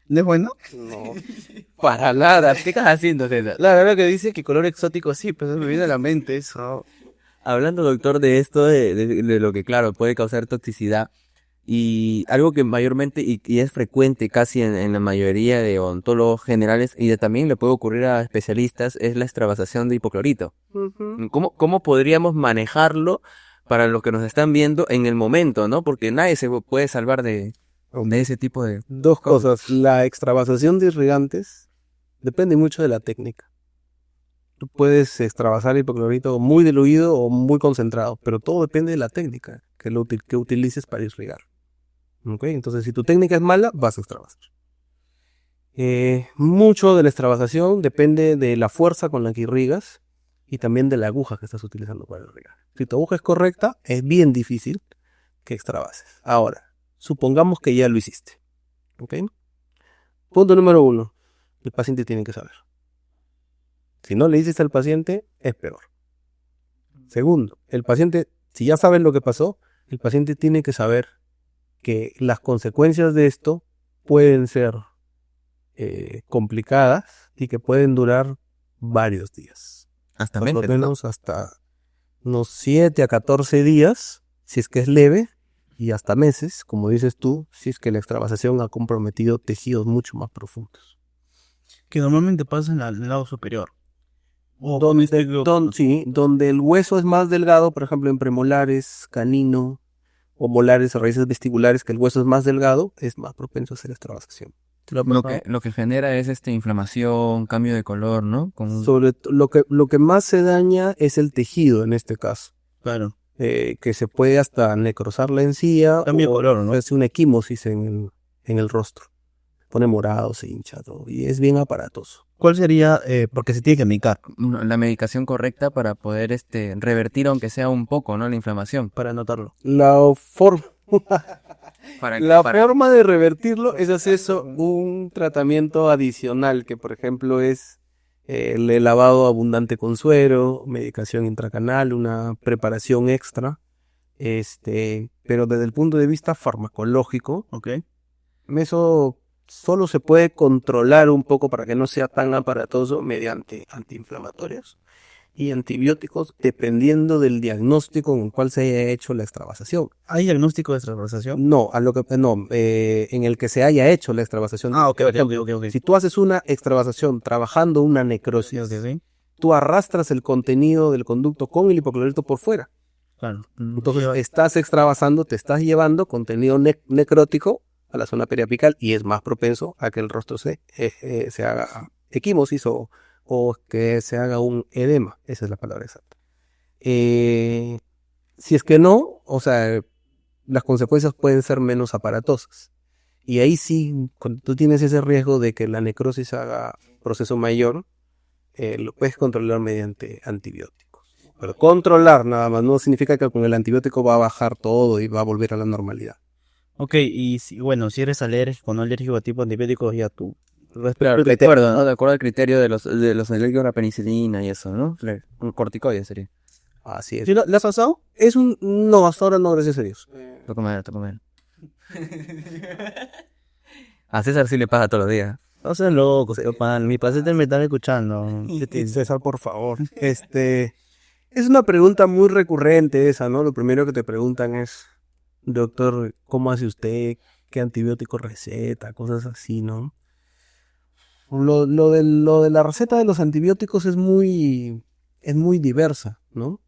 C: ¿No es bueno?
B: No, para nada.
D: ¿Qué estás haciendo, César?
C: La verdad que dice que color exótico sí, pero me viene a la mente eso.
D: Hablando, doctor, de esto, de lo que, claro, puede causar toxicidad, y algo que mayormente y es frecuente casi en la mayoría de odontólogos generales, y también le puede ocurrir a especialistas, es la extravasación de hipoclorito. ¿Cómo podríamos manejarlo para los que nos están viendo en el momento, ¿no? Porque nadie se puede salvar de ese tipo de...
B: Dos cosas. La extravasación de irrigantes depende mucho de la técnica. Tú puedes extravasar hipoclorito muy diluido o muy concentrado, pero todo depende de la técnica que utilices para irrigar. ¿Ok? Entonces, si tu técnica es mala, vas a extravasar. Mucho de la extravasación depende de la fuerza con la que irrigas y también de la aguja que estás utilizando para irrigar. Si tu aguja es correcta, es bien difícil que extravases. Ahora, supongamos que ya lo hiciste. ¿Ok? Punto número 1. El paciente tiene que saber. Si no le dices al paciente, es peor. Segundo, el paciente, si ya sabes lo que pasó, el paciente tiene que saber que las consecuencias de esto pueden ser complicadas y que pueden durar varios días.
D: Hasta
B: Por lo
D: meses, ¿no?
B: menos hasta unos 7 a 14 días, si es que es leve, y hasta meses, como dices tú, si es que la extravasación ha comprometido tejidos mucho más profundos.
C: Que normalmente pasa en el lado superior.
B: Donde el hueso es más delgado, por ejemplo en premolares, canino o molares o raíces vestibulares, que el hueso es más delgado, es más propenso a hacer extravasación.
D: Lo que genera es inflamación, cambio de color, ¿no?
B: Lo que más se daña es el tejido en este caso,
C: Claro.
B: que se puede hasta necrosar la encía
C: Cambio de
B: o
C: color, ¿no?
B: hace una equimosis en el rostro. Pone morado, se hincha todo y es bien aparatoso.
C: ¿Cuál sería? Porque se tiene que medicar
D: La medicación correcta para poder revertir, aunque sea un poco, ¿no? La inflamación.
C: para notarlo.
B: La forma
D: Para
B: forma de revertirlo es hacer un tratamiento adicional, que por ejemplo es el lavado abundante con suero, medicación intracanal, una preparación extra, pero desde el punto de vista farmacológico,
C: ¿Ok?
B: eso solo se puede controlar un poco para que no sea tan aparatoso mediante antiinflamatorios y antibióticos, dependiendo del diagnóstico en el cual se haya hecho la extravasación.
C: ¿Hay diagnóstico de extravasación?
B: No, en el que se haya hecho la extravasación.
C: Ah, ok,
B: Por ejemplo,
C: ok.
B: si tú haces una extravasación trabajando una necrosis,
C: Sí.
B: tú arrastras el contenido del conducto con el hipoclorito por fuera.
C: Claro.
B: Entonces estás extravasando, te estás llevando contenido necrótico a la zona periapical y es más propenso a que el rostro se haga equimosis o que se haga un edema. Esa es la palabra exacta. Si es que no, o sea, las consecuencias pueden ser menos aparatosas. Y ahí sí, cuando tú tienes ese riesgo de que la necrosis haga proceso mayor, lo puedes controlar mediante antibióticos. Pero controlar nada más no significa que con el antibiótico va a bajar todo y va a volver a la normalidad.
C: Ok, y si eres alérgico o no alérgico a tipo antibióticos, ya tú.
D: Claro, de acuerdo, ¿no? De acuerdo al criterio de los alérgicos a la penicilina y eso, ¿no? Un corticoide sería.
B: Así es.
C: ¿Sí ¿Le has pasado?
B: No, hasta ahora no, gracias a Dios.
D: Toca comer. A César sí le pasa todos los días.
C: No seas loco, man. Mi paciente me están escuchando.
B: César, por favor. Es una pregunta muy recurrente esa, ¿no? Lo primero que te preguntan es, doctor, ¿cómo hace usted? ¿Qué antibiótico receta? Cosas así, ¿no? Lo de la receta de los antibióticos es muy diversa, ¿no?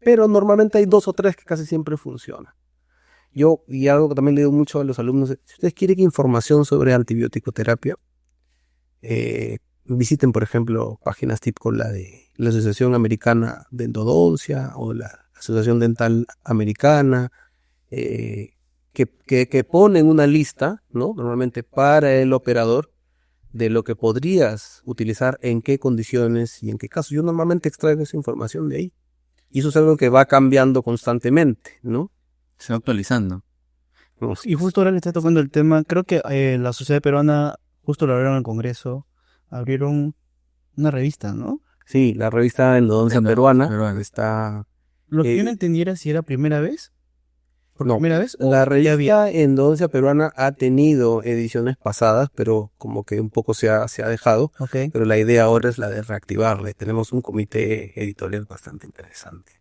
B: Pero normalmente hay 2 o 3 que casi siempre funcionan. Y algo que también le digo mucho a los alumnos, si ustedes quieren información sobre antibiótico terapia, visiten, por ejemplo, páginas tipo la de la Asociación Americana de Endodoncia o la Asociación Dental Americana, que ponen una lista, ¿no? Normalmente para el operador de lo que podrías utilizar, en qué condiciones y en qué casos. Yo normalmente extraigo esa información de ahí. Y eso es algo que va cambiando constantemente, ¿no?
D: Se va actualizando.
C: Y justo ahora le está tocando el tema, creo que la sociedad peruana, justo lo abrieron en el Congreso, abrieron una revista, ¿no?
B: Sí, la revista Endodoncia Peruana está...
C: Lo que yo no entendiera si era primera vez. ¿Por
B: No,
C: primera vez?
B: la
C: ¿O ya había?
B: revista Endodoncia Peruana ha tenido ediciones pasadas, pero como que un poco se ha dejado.
C: Ok.
B: Pero la idea ahora es la de reactivarla. Y tenemos un comité editorial bastante interesante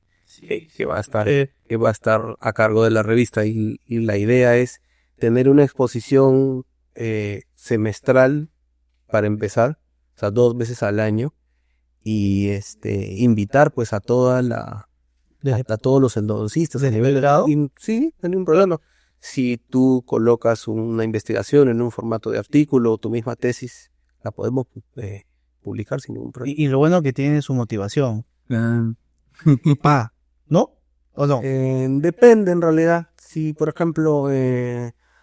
B: que va a estar a cargo de la revista. Y la idea es tener una exposición semestral para empezar, o sea, 2 veces al año, y invitar pues a toda a todos los endodoncistas a nivel
C: grado?
B: Sí, no hay ningún problema. Si tú colocas una investigación en un formato de artículo o tu misma tesis, la podemos publicar sin ningún problema.
C: Y lo bueno que tiene su motivación. ¿No? ¿O no?
B: Depende en realidad. Si por ejemplo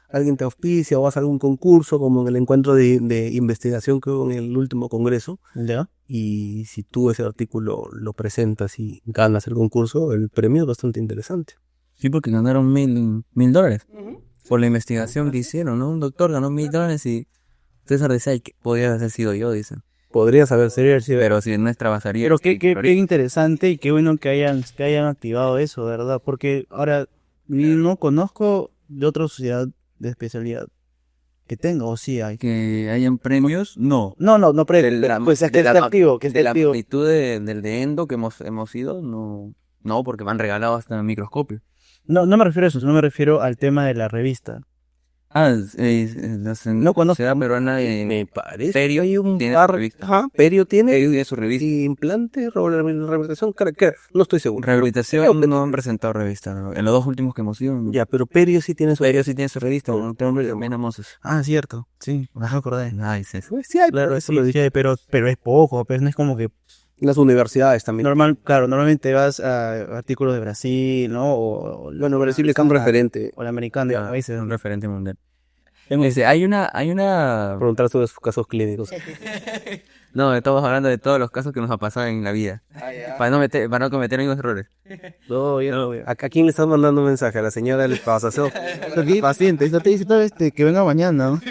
B: alguien te auspicia o vas a algún concurso, como en el encuentro de investigación que hubo en el último congreso,
C: ¿Ya?
B: y si tú ese artículo lo presentas y ganas el concurso, el premio es bastante interesante.
D: Sí, porque ganaron $1,000 por la investigación que hicieron, ¿no? Un doctor ganó $1,000 y César decía, "Ay, que podría haber sido yo", dicen.
B: Podrías haber sido,
D: Pero si no trabajaría.
C: Pero qué interesante y qué bueno que hayan activado eso, ¿verdad? Porque ahora no conozco de otra sociedad de especialidad que tenga, o sí hay.
D: Que hayan premios, no.
C: No, pero
D: Pues
C: que esté activo, que esté
D: De la
C: activo.
D: magnitud del de endo que hemos ido, no, porque me han regalado hasta microscopio.
C: No me refiero a eso, no me refiero al tema de la revista.
D: No conozco. Sociedad Peruana
B: me parece.
D: Perio
B: Hay un
D: tiene
B: par,
D: su revista.
B: ajá, Perio tiene
D: Tiene su revista.
B: implante, rehabilitación, no estoy seguro.
D: Rehabilitación no han presentado revista, ¿no? En los 2 últimos que hemos ido.
B: Ya, pero Perio sí tiene su...
D: Perio sí tiene su revista, ¿no? También Moses.
C: Ah, cierto, sí, me acordé.
D: Ay, sí.
B: Pues sí hay,
C: Claro,
B: eso
C: sí,
B: lo dije.
C: sí, pero es poco, pues no es como que
B: Las universidades también.
C: normalmente vas a artículos de Brasil, ¿no?
B: Bueno, Brasil es un referente.
C: o la americana,
B: Ya,
C: a veces.
D: Un referente mundial. Hay una...
B: Preguntar sobre sus casos clínicos.
D: No, estamos hablando de todos los casos que nos ha pasado en la vida. Para no cometer ningún errores.
B: No, ¿A quién le estás mandando un mensaje? ¿A la señora del pasaseo?
C: Paciente, te dice que venga mañana, ¿no?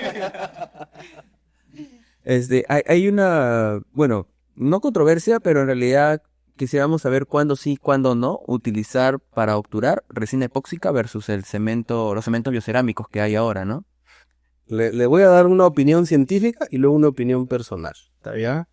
D: Hay una, bueno, no controversia, pero en realidad quisiéramos saber cuándo sí, cuándo no utilizar para obturar resina epóxica versus los cementos biocerámicos que hay ahora, ¿no?
B: Le voy a dar una opinión científica y luego una opinión personal. ¿Está bien?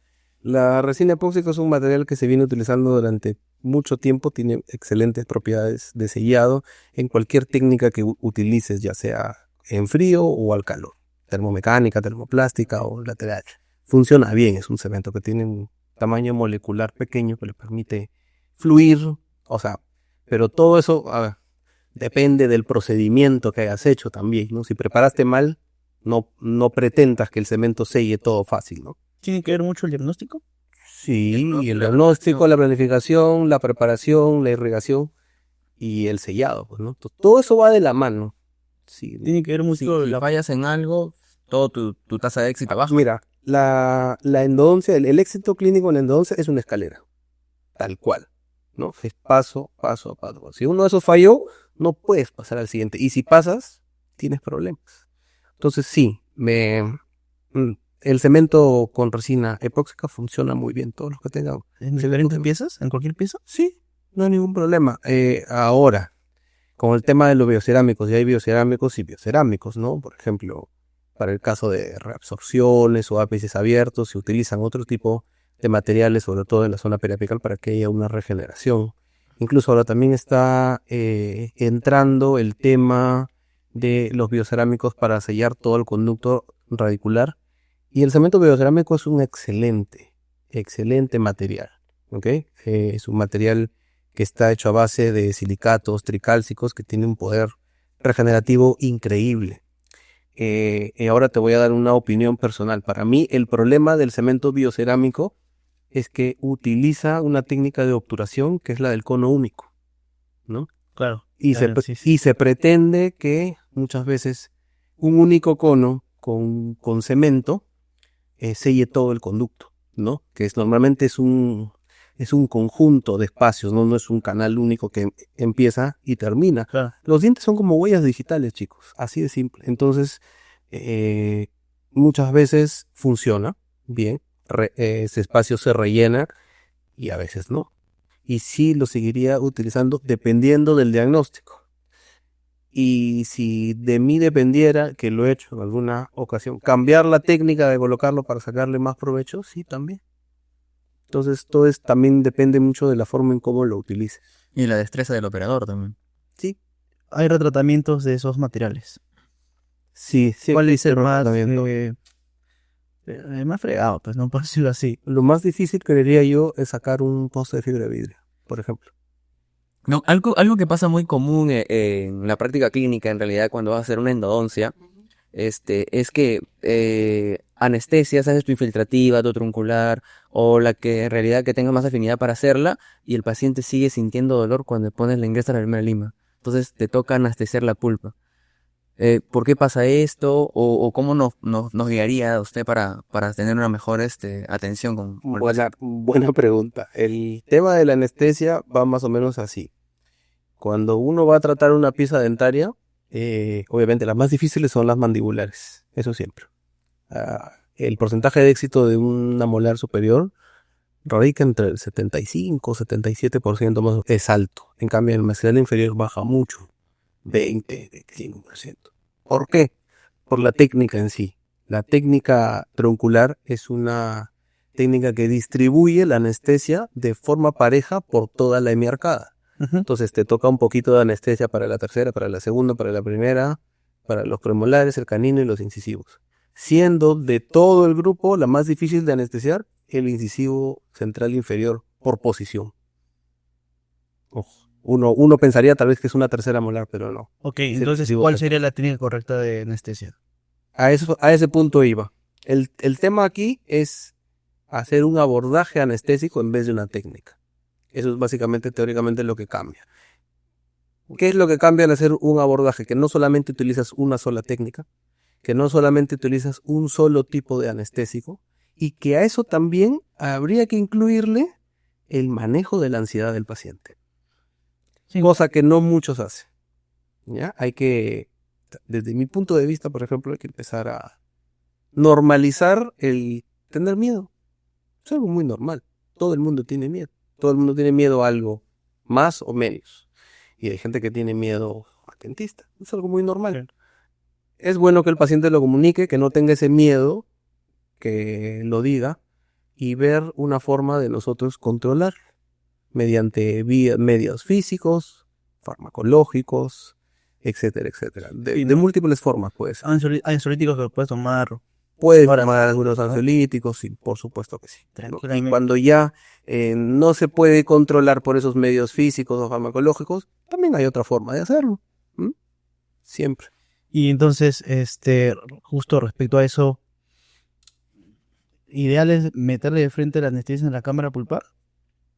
B: La resina epóxica es un material que se viene utilizando durante mucho tiempo, tiene excelentes propiedades de sellado en cualquier técnica que utilices, ya sea en frío o al calor, termomecánica, termoplástica o lateral. Funciona bien, es un cemento que tiene un tamaño molecular pequeño que le permite fluir, o sea, pero todo eso depende del procedimiento que hayas hecho también, ¿no? Si preparaste mal, no pretendas que el cemento selle todo fácil, ¿no?
C: ¿Tiene que ver mucho el diagnóstico?
B: Sí, el diagnóstico, la planificación, la preparación, la irrigación y el sellado, pues, ¿no? Entonces, todo eso va de la mano. Sí.
C: Tiene que ver mucho
D: Si fallas en algo, todo tu tasa de éxito baja.
B: Mira, la endodoncia, el éxito clínico en la endodoncia es una escalera, tal cual, ¿no? Es paso a paso. Si uno de esos falló, no puedes pasar al siguiente. Y si pasas, tienes problemas. Entonces sí, el cemento con resina epóxica funciona muy bien, todos los que tengan.
C: ¿En diferentes piezas? ¿En cualquier pieza?
B: Sí, no hay ningún problema. Ahora, con el tema de los biocerámicos, y hay biocerámicos y biocerámicos, ¿no? Por ejemplo, para el caso de reabsorciones o ápices abiertos, se utilizan otro tipo de materiales, sobre todo en la zona periapical, para que haya una regeneración. Incluso ahora también está entrando el tema de los biocerámicos para sellar todo el conducto radicular. Y el cemento biocerámico es un excelente material, ¿ok? Es un material que está hecho a base de silicatos tricálcicos que tiene un poder regenerativo increíble. Y ahora te voy a dar una opinión personal. Para mí, el problema del cemento biocerámico es que utiliza una técnica de obturación que es la del cono único, ¿no?
C: Claro.
B: Y se pretende que muchas veces un único cono con cemento selle todo el conducto, ¿no? Normalmente es un conjunto de espacios, ¿no? No es un canal único que empieza y termina.
C: Claro.
B: Los dientes son como huellas digitales, chicos, así de simple. Entonces, muchas veces funciona bien, ese espacio se rellena y a veces no. Y sí lo seguiría utilizando dependiendo del diagnóstico. Y si de mí dependiera, que lo he hecho en alguna ocasión, cambiar la técnica de colocarlo para sacarle más provecho, sí, también. Entonces, también depende mucho de la forma en cómo lo utilices.
E: Y la destreza del operador también.
B: Sí,
C: Hay retratamientos de esos materiales.
B: sí,
C: ¿Cuál es
B: existe
C: el más,
B: tratamiento.
C: más fregado? Pues no puedo decirlo así.
B: Lo más difícil, creería yo, es sacar un poste de fibra de vidrio, por ejemplo.
D: No, algo que pasa muy común en la práctica clínica, en realidad, cuando vas a hacer una endodoncia, es que anestesias, haces tu infiltrativa, tu truncular, o la que en realidad que tenga más afinidad para hacerla, y el paciente sigue sintiendo dolor cuando pones la ingresa a la primera lima. Entonces te toca anestesiar la pulpa. ¿Por qué pasa esto? ¿O cómo nos guiaría usted para tener una mejor atención con el paciente?
B: Buena pregunta. El tema de la anestesia va más o menos así. Cuando uno va a tratar una pieza dentaria, obviamente las más difíciles son las mandibulares, eso siempre. El porcentaje de éxito de una molar superior radica entre el 75 y 77% más, es alto. En cambio, el maxilar inferior baja mucho, 20, 25%. ¿Por qué? Por la técnica en sí. La técnica truncular es una técnica que distribuye la anestesia de forma pareja por toda la hemiarcada. Entonces te toca un poquito de anestesia para la tercera, para la segunda, para la primera, para los premolares, el canino y los incisivos. Siendo de todo el grupo la más difícil de anestesiar el incisivo central inferior por posición. Ojo. Uno pensaría tal vez que es una tercera molar, pero no.
C: Ok,
B: Es el
C: entonces,
B: incisivo
C: ¿cuál
B: central.
C: sería la técnica correcta de anestesia?
B: A ese punto iba. El tema aquí es hacer un abordaje anestésico en vez de una técnica. Eso es básicamente, teóricamente, lo que cambia. ¿Qué es lo que cambia al hacer un abordaje? Que no solamente utilizas una sola técnica, que no solamente utilizas un solo tipo de anestésico, y que a eso también habría que incluirle el manejo de la ansiedad del paciente.
C: Sí.
B: Cosa que no muchos hacen. ¿Ya? Desde mi punto de vista, por ejemplo, hay que empezar a normalizar el tener miedo. Es algo muy normal. Todo el mundo tiene miedo. Todo el mundo tiene miedo a algo, más o menos. Y hay gente que tiene miedo al dentista. Es algo muy normal.
C: Sí.
B: Es bueno que el paciente lo comunique, que no tenga ese miedo, que lo diga, y ver una forma de nosotros controlar mediante medios físicos, farmacológicos, etcétera, etcétera. De múltiples formas, pues.
C: Ansiolíticos que puedes tomar.
B: Puedes
C: Ahora,
B: tomar algunos
C: ¿no?
B: ansiolíticos, sí, por supuesto que sí, ¿no? Y
C: Tranquilamente.
B: cuando ya no se puede controlar por esos medios físicos o farmacológicos, también hay otra forma de hacerlo. ¿Mm? Siempre.
C: Y entonces, justo respecto a eso, ¿ideal es meterle de frente la anestesia en la cámara pulpar?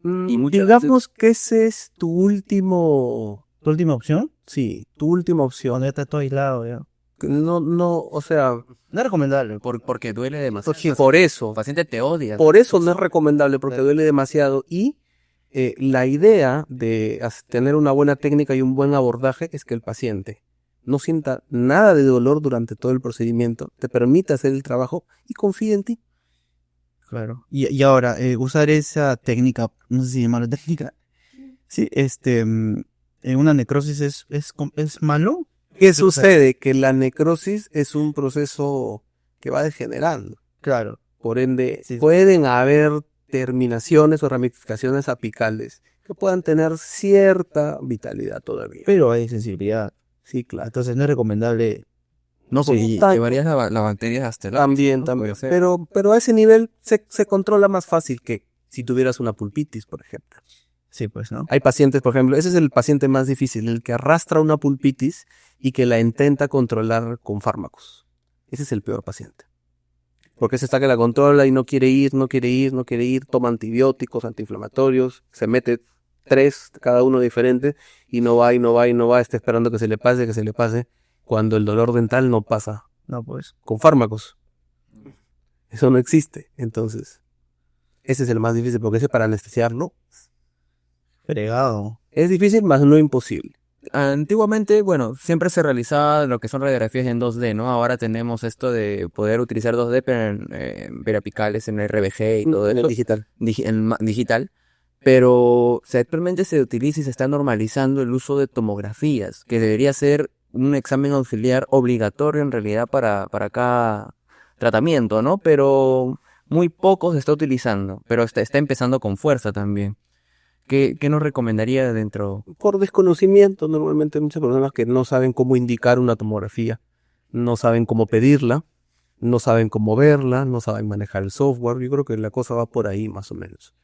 D: Y muchas
B: Digamos que ese es tu último,
C: ¿Tu última opción?
B: sí, tu última opción.
C: Cuando ya está todo aislado, ya.
B: No, o sea,
C: No es recomendable.
D: porque duele demasiado.
B: por eso.
D: El paciente te odia.
B: Por eso no es recomendable, porque duele demasiado. Y la idea de tener una buena técnica y un buen abordaje es que el paciente no sienta nada de dolor durante todo el procedimiento, te permita hacer el trabajo y confíe en ti.
C: Claro. Y ahora, usar esa técnica, no sé si llamarlo técnica, sí, en una necrosis es malo.
B: ¿Qué sucede? Que la necrosis es un proceso que va degenerando.
C: Claro.
B: Por ende,
C: Sí.
B: pueden haber terminaciones o ramificaciones apicales que puedan tener cierta vitalidad todavía.
C: Pero hay sensibilidad.
B: Sí, claro.
C: Entonces no es recomendable.
D: No,
B: Sí,
D: porque
B: tanto.
D: llevarías la bacteria hasta el
B: También,
D: ¿no?
B: también.
D: Puede ser.
B: Pero a ese nivel se controla más fácil que si tuvieras una pulpitis, por ejemplo.
C: Sí, pues, ¿no?
B: Hay pacientes, por ejemplo, ese es el paciente más difícil, el que arrastra una pulpitis y que la intenta controlar con fármacos. ese es el peor paciente. Porque ese está que la controla y no quiere ir, no quiere ir, no quiere ir, toma antibióticos, antiinflamatorios, se mete 3, cada uno diferente, y no va, y no va, y no va, está esperando que se le pase, cuando el dolor dental no pasa
C: No, pues.
B: con fármacos. Eso no existe. Entonces, ese es el más difícil, porque ese para anestesiarlo
C: Fregado.
B: es difícil, más no imposible.
D: Antiguamente, bueno, siempre se realizaba lo que son radiografías en 2D, ¿no? Ahora tenemos esto de poder utilizar 2D, pero en verapicales, en RBG y todo
B: En el
D: eso,
B: digital.
D: digital. Pero actualmente se utiliza y se está normalizando el uso de tomografías, que debería ser un examen auxiliar obligatorio en realidad para cada tratamiento, ¿no? Pero muy poco se está utilizando, pero está empezando con fuerza también. ¿Qué nos recomendaría dentro?
B: Por desconocimiento, normalmente hay muchas personas que no saben cómo indicar una tomografía, no saben cómo pedirla, no saben cómo verla, no saben manejar el software. Yo creo que la cosa va por ahí más o menos.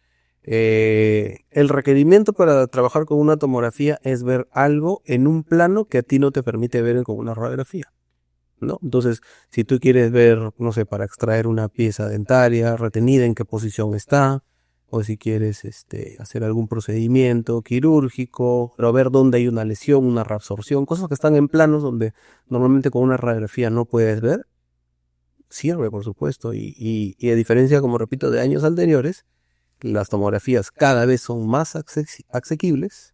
B: El requerimiento para trabajar con una tomografía es ver algo en un plano que a ti no te permite ver con una radiografía, ¿no? Entonces, si tú quieres ver, no sé, para extraer una pieza dentaria retenida, en qué posición está, o si quieres hacer algún procedimiento quirúrgico, pero ver dónde hay una lesión, una reabsorción, cosas que están en planos donde normalmente con una radiografía no puedes ver, sirve, por supuesto, y a diferencia, como repito, de años anteriores, las tomografías cada vez son más asequibles,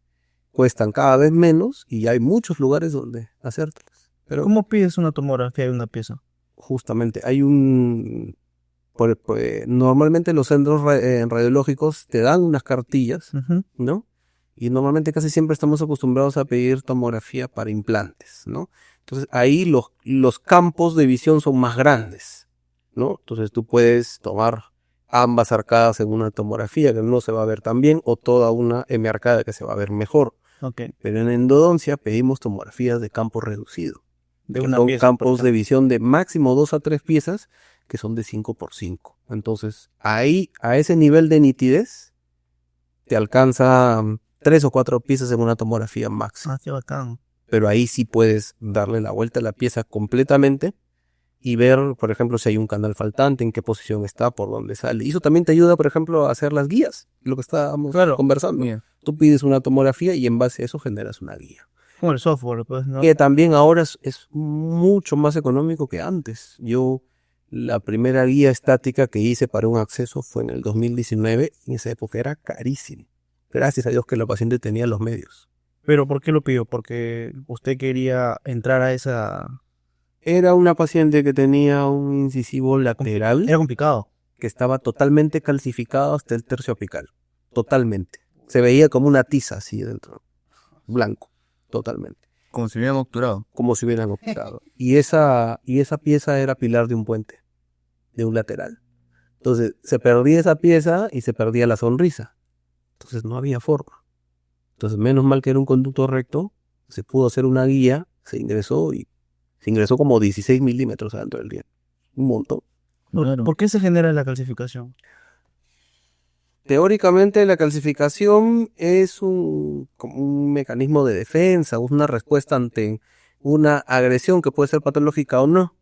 B: cuestan cada vez menos y hay muchos lugares donde hacértelas. Pero
C: ¿Cómo pides una tomografía de una pieza?
B: justamente hay normalmente los centros radiológicos te dan unas cartillas,
C: Ujú.
B: ¿no? Y normalmente casi siempre estamos acostumbrados a pedir tomografía para implantes, ¿no? Entonces ahí los campos de visión son más grandes, ¿no? Entonces tú puedes tomar ambas arcadas en una tomografía que no se va a ver tan bien, o toda una M arcada que se va a ver mejor.
C: Ok.
B: Pero en endodoncia pedimos tomografías de campo reducido.
C: De
B: Que
C: una
B: son
C: pieza,
B: campos
C: por
B: de
C: ejemplo.
B: visión de máximo 2 a 3 piezas, que son de 5x5. Entonces, ahí, a ese nivel de nitidez, te alcanza 3 o 4 piezas en una tomografía máxima.
C: Ah, qué bacán.
B: Pero ahí sí puedes darle la vuelta a la pieza completamente y ver, por ejemplo, si hay un canal faltante, en qué posición está, por dónde sale. Y eso también te ayuda, por ejemplo, a hacer las guías, lo que estábamos
C: Claro.
B: conversando.
D: Bien.
B: Tú pides una tomografía y en base a eso generas una guía.
C: Como el software, pues, ¿no?
B: Que también ahora es mucho más económico que antes. Yo, la primera guía estática que hice para un acceso fue en el 2019, y en esa época era carísimo. Gracias a Dios que la paciente tenía los medios.
C: Pero ¿por qué lo pidió? Porque usted quería entrar a esa...
B: Era una paciente que tenía un incisivo lateral
C: Era complicado.
B: que estaba totalmente calcificado hasta el tercio apical. Totalmente. Se veía como una tiza así dentro. Blanco. Totalmente.
E: Como si hubieran obturado.
B: Como si hubieran operado. Y esa pieza era pilar de un puente, de un lateral. Entonces, se perdía esa pieza y se perdía la sonrisa. Entonces, no había forma. Entonces, menos mal que era un conducto recto, se pudo hacer una guía, se ingresó como 16 milímetros adentro del diente. Un montón.
E: Claro.
C: ¿Por qué se genera la calcificación?
B: Teóricamente, la calcificación es como un mecanismo de defensa, una respuesta ante una agresión que puede ser patológica o no,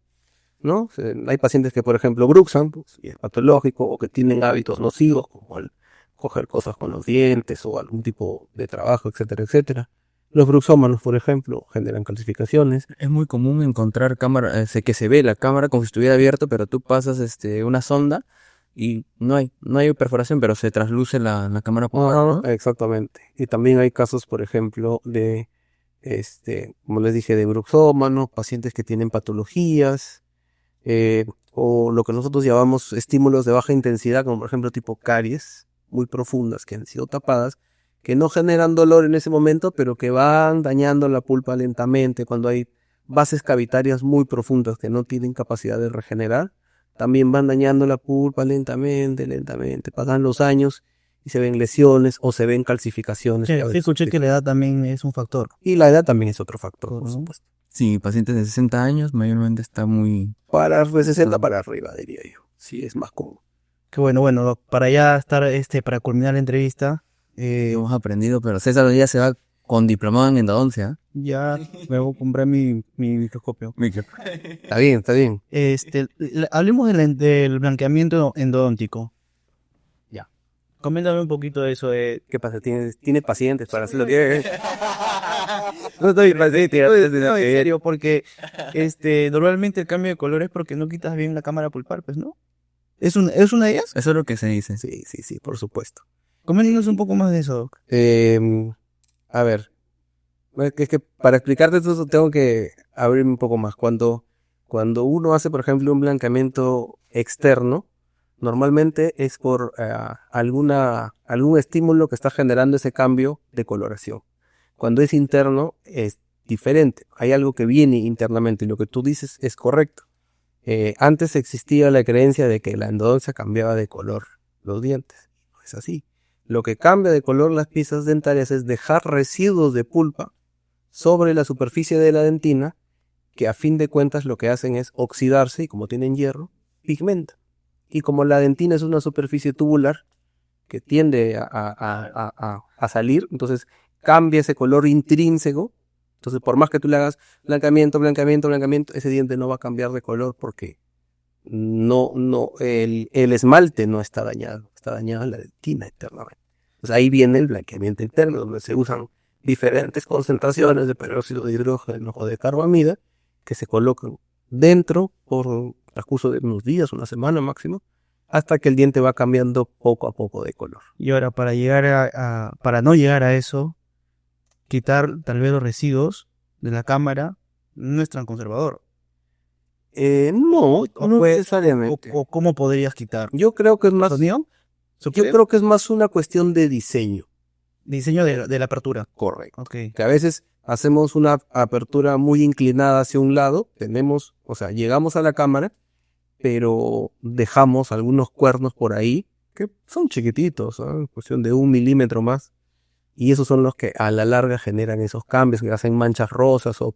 B: ¿no? Hay pacientes que, por ejemplo, bruxan, pues, y es patológico, o que tienen hábitos nocivos, como el coger cosas con los dientes o algún tipo de trabajo, etcétera, etcétera. Los bruxómanos, por ejemplo, generan calcificaciones.
D: Es muy común encontrar cámara, que se ve la cámara como si estuviera abierta, pero tú pasas una sonda y no hay perforación, pero se trasluce la cámara por fuera, ¿no?
B: Exactamente. Y también hay casos, por ejemplo, de, como les dije, de bruxómanos, pacientes que tienen patologías, o lo que nosotros llamamos estímulos de baja intensidad, como por ejemplo tipo caries, muy profundas, que han sido tapadas, que no generan dolor en ese momento, pero que van dañando la pulpa lentamente. Cuando hay bases cavitarias muy profundas que no tienen capacidad de regenerar, también van dañando la pulpa lentamente. Pasan los años y se ven lesiones o se ven calcificaciones.
C: Sí,
B: que a
C: sí,
B: veces-
C: escuché que la edad también es un factor.
B: Y la edad también es otro factor, por
C: ¿No?
B: supuesto.
D: Sí, pacientes de 60 años mayormente está muy...
B: Para de 60 para arriba, diría yo. Sí, es más común.
C: Qué bueno, Doc, para ya estar, para culminar la entrevista,
D: Hemos aprendido, pero César hoy día se va con diplomado en endodoncia.
C: Ya me voy a comprar mi microscopio.
B: Está bien, está bien.
C: Hablemos del blanqueamiento endodóntico.
B: Ya.
C: Coméntame un poquito de eso.
B: ¿Qué pasa? ¿Tiene pacientes para hacerlo? No estoy paciente.
C: No, en serio, porque normalmente el cambio de color es porque no quitas bien la cámara pulpar, pues, ¿no? ¿Es una de ellas?
D: Eso es lo que se dice.
B: Sí, por supuesto.
C: Coméntanos un poco más de eso, Doc.
B: A ver, es que para explicarte eso tengo que abrirme un poco más. Cuando uno hace, por ejemplo, un blanqueamiento externo, normalmente es por algún estímulo que está generando ese cambio de coloración. Cuando es interno es diferente. Hay algo que viene internamente y lo que tú dices es correcto. Antes existía la creencia de que la endodoncia cambiaba de color los dientes. No es así. Lo que cambia de color las piezas dentarias es dejar residuos de pulpa sobre la superficie de la dentina, que a fin de cuentas lo que hacen es oxidarse y como tienen hierro, pigmenta. Y como la dentina es una superficie tubular que tiende a salir, entonces cambia ese color intrínseco. Entonces por más que tú le hagas blanqueamiento, ese diente no va a cambiar de color porque el esmalte no está dañado, está dañada la dentina internamente. Pues ahí viene el blanqueamiento interno, donde se usan diferentes concentraciones de peróxido de hidrógeno o de carbamida que se colocan dentro por transcurso de unos días, una semana máximo, hasta que el diente va cambiando poco a poco de color.
C: Y ahora, para no llegar a eso, quitar tal vez los residuos de la cámara no es tan conservador.
B: No necesariamente.
C: O cómo podrías quitar.
B: Yo creo que es más,
C: ¿Sonido?
B: yo creo que es más una cuestión de diseño.
C: Diseño de la apertura.
B: Correcto.
C: Ok.
B: Que a veces hacemos una apertura muy inclinada hacia un lado, llegamos a la cámara, pero dejamos algunos cuernos por ahí, que son chiquititos, en cuestión de 1 milímetro más, y esos son los que a la larga generan esos cambios, que hacen manchas rosas o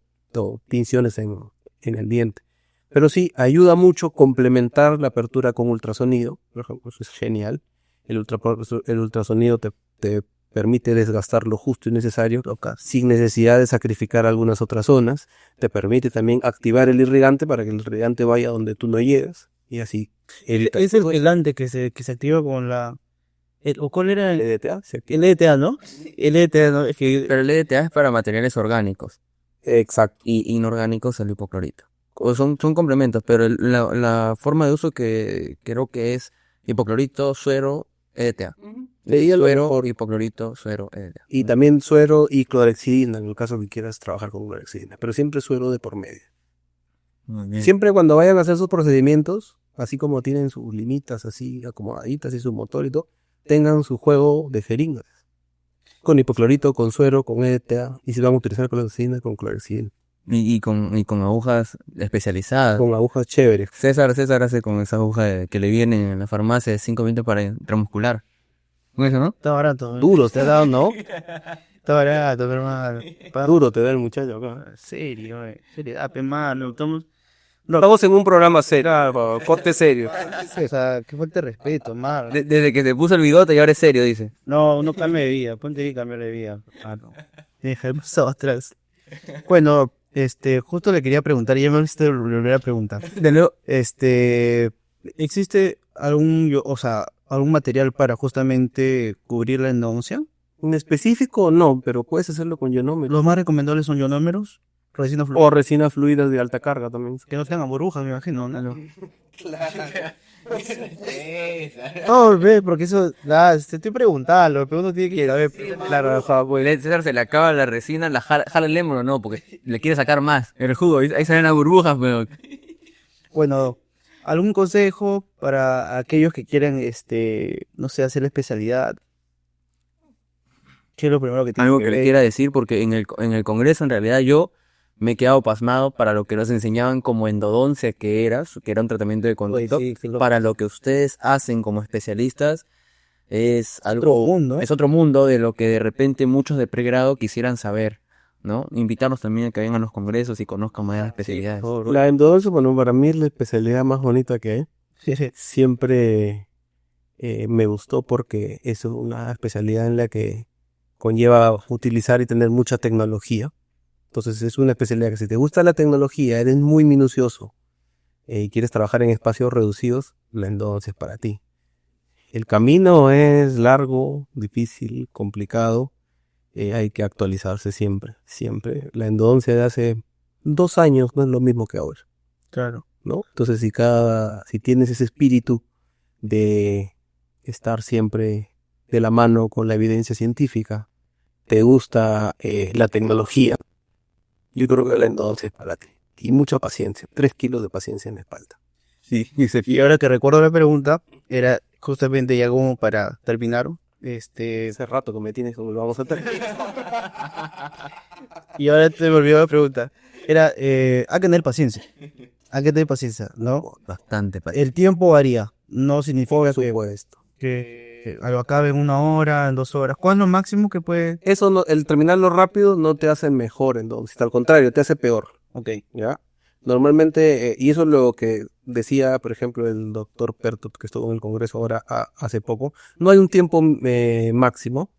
B: tinciones en el diente. Pero sí, ayuda mucho complementar la apertura con ultrasonido, por ejemplo, eso es genial. El ultrasonido te permite desgastar lo justo y necesario, sin necesidad de sacrificar algunas otras zonas. Te permite también activar el irrigante para que el irrigante vaya donde tú no llegas, y así.
C: Es el quelante que se activa con ¿o cuál era
B: El EDTA,
C: el EDTA, ¿no? El EDTA, ¿no?
D: Pero el EDTA es para materiales orgánicos
B: exacto.
D: y inorgánicos el hipoclorito. Son complementos, pero la forma de uso que creo que es hipoclorito, suero, EDTA. Suero, hipoclorito, suero, EDTA.
B: Y también suero y clorexidina, en el caso que quieras trabajar con clorexidina, pero siempre suero de por medio.
D: Muy bien.
B: Siempre cuando vayan a hacer sus procedimientos, así como tienen sus limitas así acomodaditas y su motor y todo, tengan su juego de jeringas. Con hipoclorito, con suero, con EDTA, y si van a utilizar clorexidina, con clorexidina.
D: Y con agujas especializadas.
B: Con agujas chéveres.
D: César hace con esa aguja que le vienen en la farmacia de 5.20 para intramuscular. ¿Con eso, no?
C: Está barato.
B: Duro te ha dado, ¿no?
C: Está barato, pero hermano.
B: Duro te da el muchacho acá.
C: Serio, seriedad, hermano.
B: Estamos en un programa serio, corte serio.
C: O sea, qué falta de respeto, hermano.
D: Desde que se puso el bigote y ahora es serio, dice.
C: No, uno cambia de vida. Ponte ahí y cambiar de vida. Deja el pasado atrás. Bueno, justo le quería preguntar, y ya me olvidé volver a preguntar.
D: De nuevo,
C: ¿Existe algún material para justamente cubrir la endodoncia?
B: En específico no, pero puedes hacerlo con ionómetro.
C: Los más recomendables son ionómeros, resina fluida,
B: O resinas fluidas de alta carga también.
C: que no tengan burbujas, me imagino, ¿no? No, ve, porque eso, te estoy preguntando, pero uno tiene que saber.
D: claro, César se le acaba la resina, jala el hémoro, no, porque le quiere sacar más. El jugo, ahí salen las burbujas, pero...
C: Bueno, ¿algún consejo para aquellos que quieren, no sé, hacer la especialidad? ¿Qué es lo primero que tienen
D: Algo
C: que
D: que le
C: ver?
D: quiera decir, porque en el congreso en realidad yo me he quedado pasmado para lo que nos enseñaban como endodoncia que era un tratamiento de conducto.
C: Sí,
D: Para lo que ustedes hacen como especialistas es
C: Otro
D: algo,
C: mundo.
D: es otro mundo de lo que de repente muchos de pregrado quisieran saber, ¿no? Invitarlos también a que vengan a los congresos y conozcan más de las especialidades.
B: La endodoncia, bueno, para mí es la especialidad más bonita que hay. Siempre me gustó porque es una especialidad en la que conlleva utilizar y tener mucha tecnología. Entonces es una especialidad que si te gusta la tecnología, eres muy minucioso y quieres trabajar en espacios reducidos, la endodoncia es para ti. El camino es largo, difícil, complicado. Hay que actualizarse siempre, siempre. La endodoncia de hace 2 años no es lo mismo que ahora,
C: Claro.
B: ¿no? Entonces si tienes ese espíritu de estar siempre de la mano con la evidencia científica, te gusta la tecnología, yo creo que la endodoncia es para ti. Y mucha paciencia, 3 kilos de paciencia en la espalda.
C: Sí, y ahora que recuerdo la pregunta, era justamente ya como para terminar,
B: Hace rato que me tienes como lo vamos a tener.
C: y ahora te me olvidó la pregunta, era, hay que tener paciencia, ¿no?
D: Bastante.
C: El tiempo varía, no significa
B: Por supuesto.
C: que lo acabe en 1 hora, en 2 horas. ¿Cuál es lo máximo que puede?
B: Eso no, el terminarlo rápido no te hace mejor endodoncista, al contrario, te hace peor.
C: Ok.
B: ¿Ya? Normalmente, y eso es lo que decía, por ejemplo, el doctor Pertot, que estuvo en el Congreso ahora hace poco, no hay un tiempo máximo.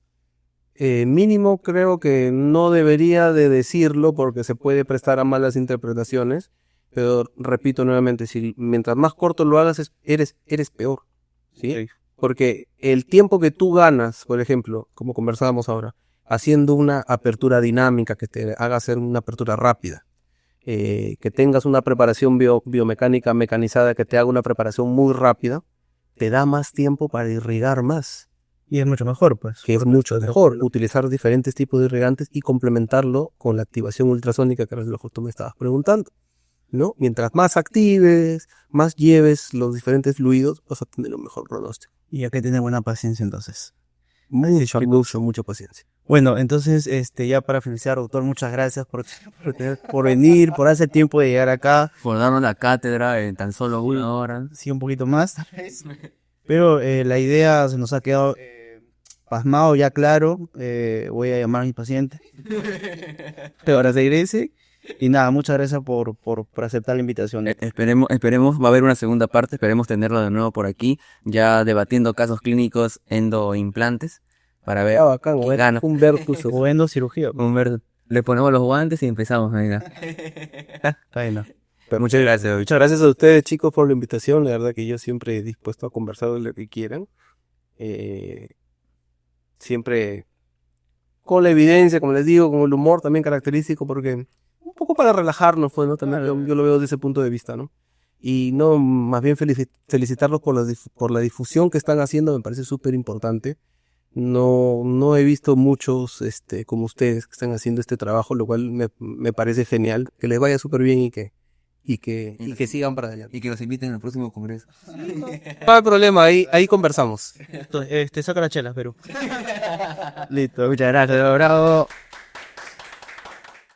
B: Mínimo creo que no debería de decirlo porque se puede prestar a malas interpretaciones, pero repito nuevamente, si mientras más corto lo hagas, eres peor, ¿sí?
C: Ok.
B: Porque el tiempo que tú ganas, por ejemplo, como conversábamos ahora, haciendo una apertura dinámica que te haga hacer una apertura rápida, que tengas una preparación biomecánica mecanizada que te haga una preparación muy rápida, te da más tiempo para irrigar más,
C: Y es mucho mejor, pues.
B: que es mucho mejor utilizar diferentes tipos de irrigantes y complementarlo con la activación ultrasónica, que era lo que tú me estabas preguntando, ¿no? Mientras más actives, más lleves los diferentes fluidos, vas a tener un mejor pronóstico.
C: Y hay que tener buena paciencia entonces.
B: Mucha paciencia.
C: Bueno, entonces, ya para finalizar, doctor, muchas gracias por venir, por hacer tiempo de llegar acá.
D: Por darnos la cátedra en tan solo 1 hora.
C: Sí, un poquito más, tal vez. Pero la idea se nos ha quedado pasmado, ya claro. Voy a llamar a mi paciente. Ahora se regrese. Y nada, muchas gracias por aceptar la invitación.
D: Esperemos, va a haber una segunda parte, esperemos tenerlo de nuevo por aquí, ya debatiendo casos clínicos endoimplantes, para ver
B: Ya bacán,
D: qué gana.
B: un vertus.
C: O endocirugía.
D: Le ponemos los guantes y empezamos, venga.
C: Está bien, ¿no?
D: Muchas gracias.
B: Muchas gracias a ustedes, chicos, por la invitación. La verdad que yo siempre he dispuesto a conversar de lo que quieran. Siempre con la evidencia, como les digo, con el humor también característico, porque un poco para relajarnos, pues, ¿no? También yo lo veo desde ese punto de vista, ¿no? Y no, más bien felicitarlos por la difusión que están haciendo, me parece súper importante. No he visto muchos como ustedes que están haciendo este trabajo, lo cual me parece genial. Que les vaya súper bien y que sigan para adelante.
D: Y que nos inviten al próximo congreso.
B: No hay problema, ahí conversamos.
C: Saca las chelas, Perú. Listo, muchas gracias, bravo.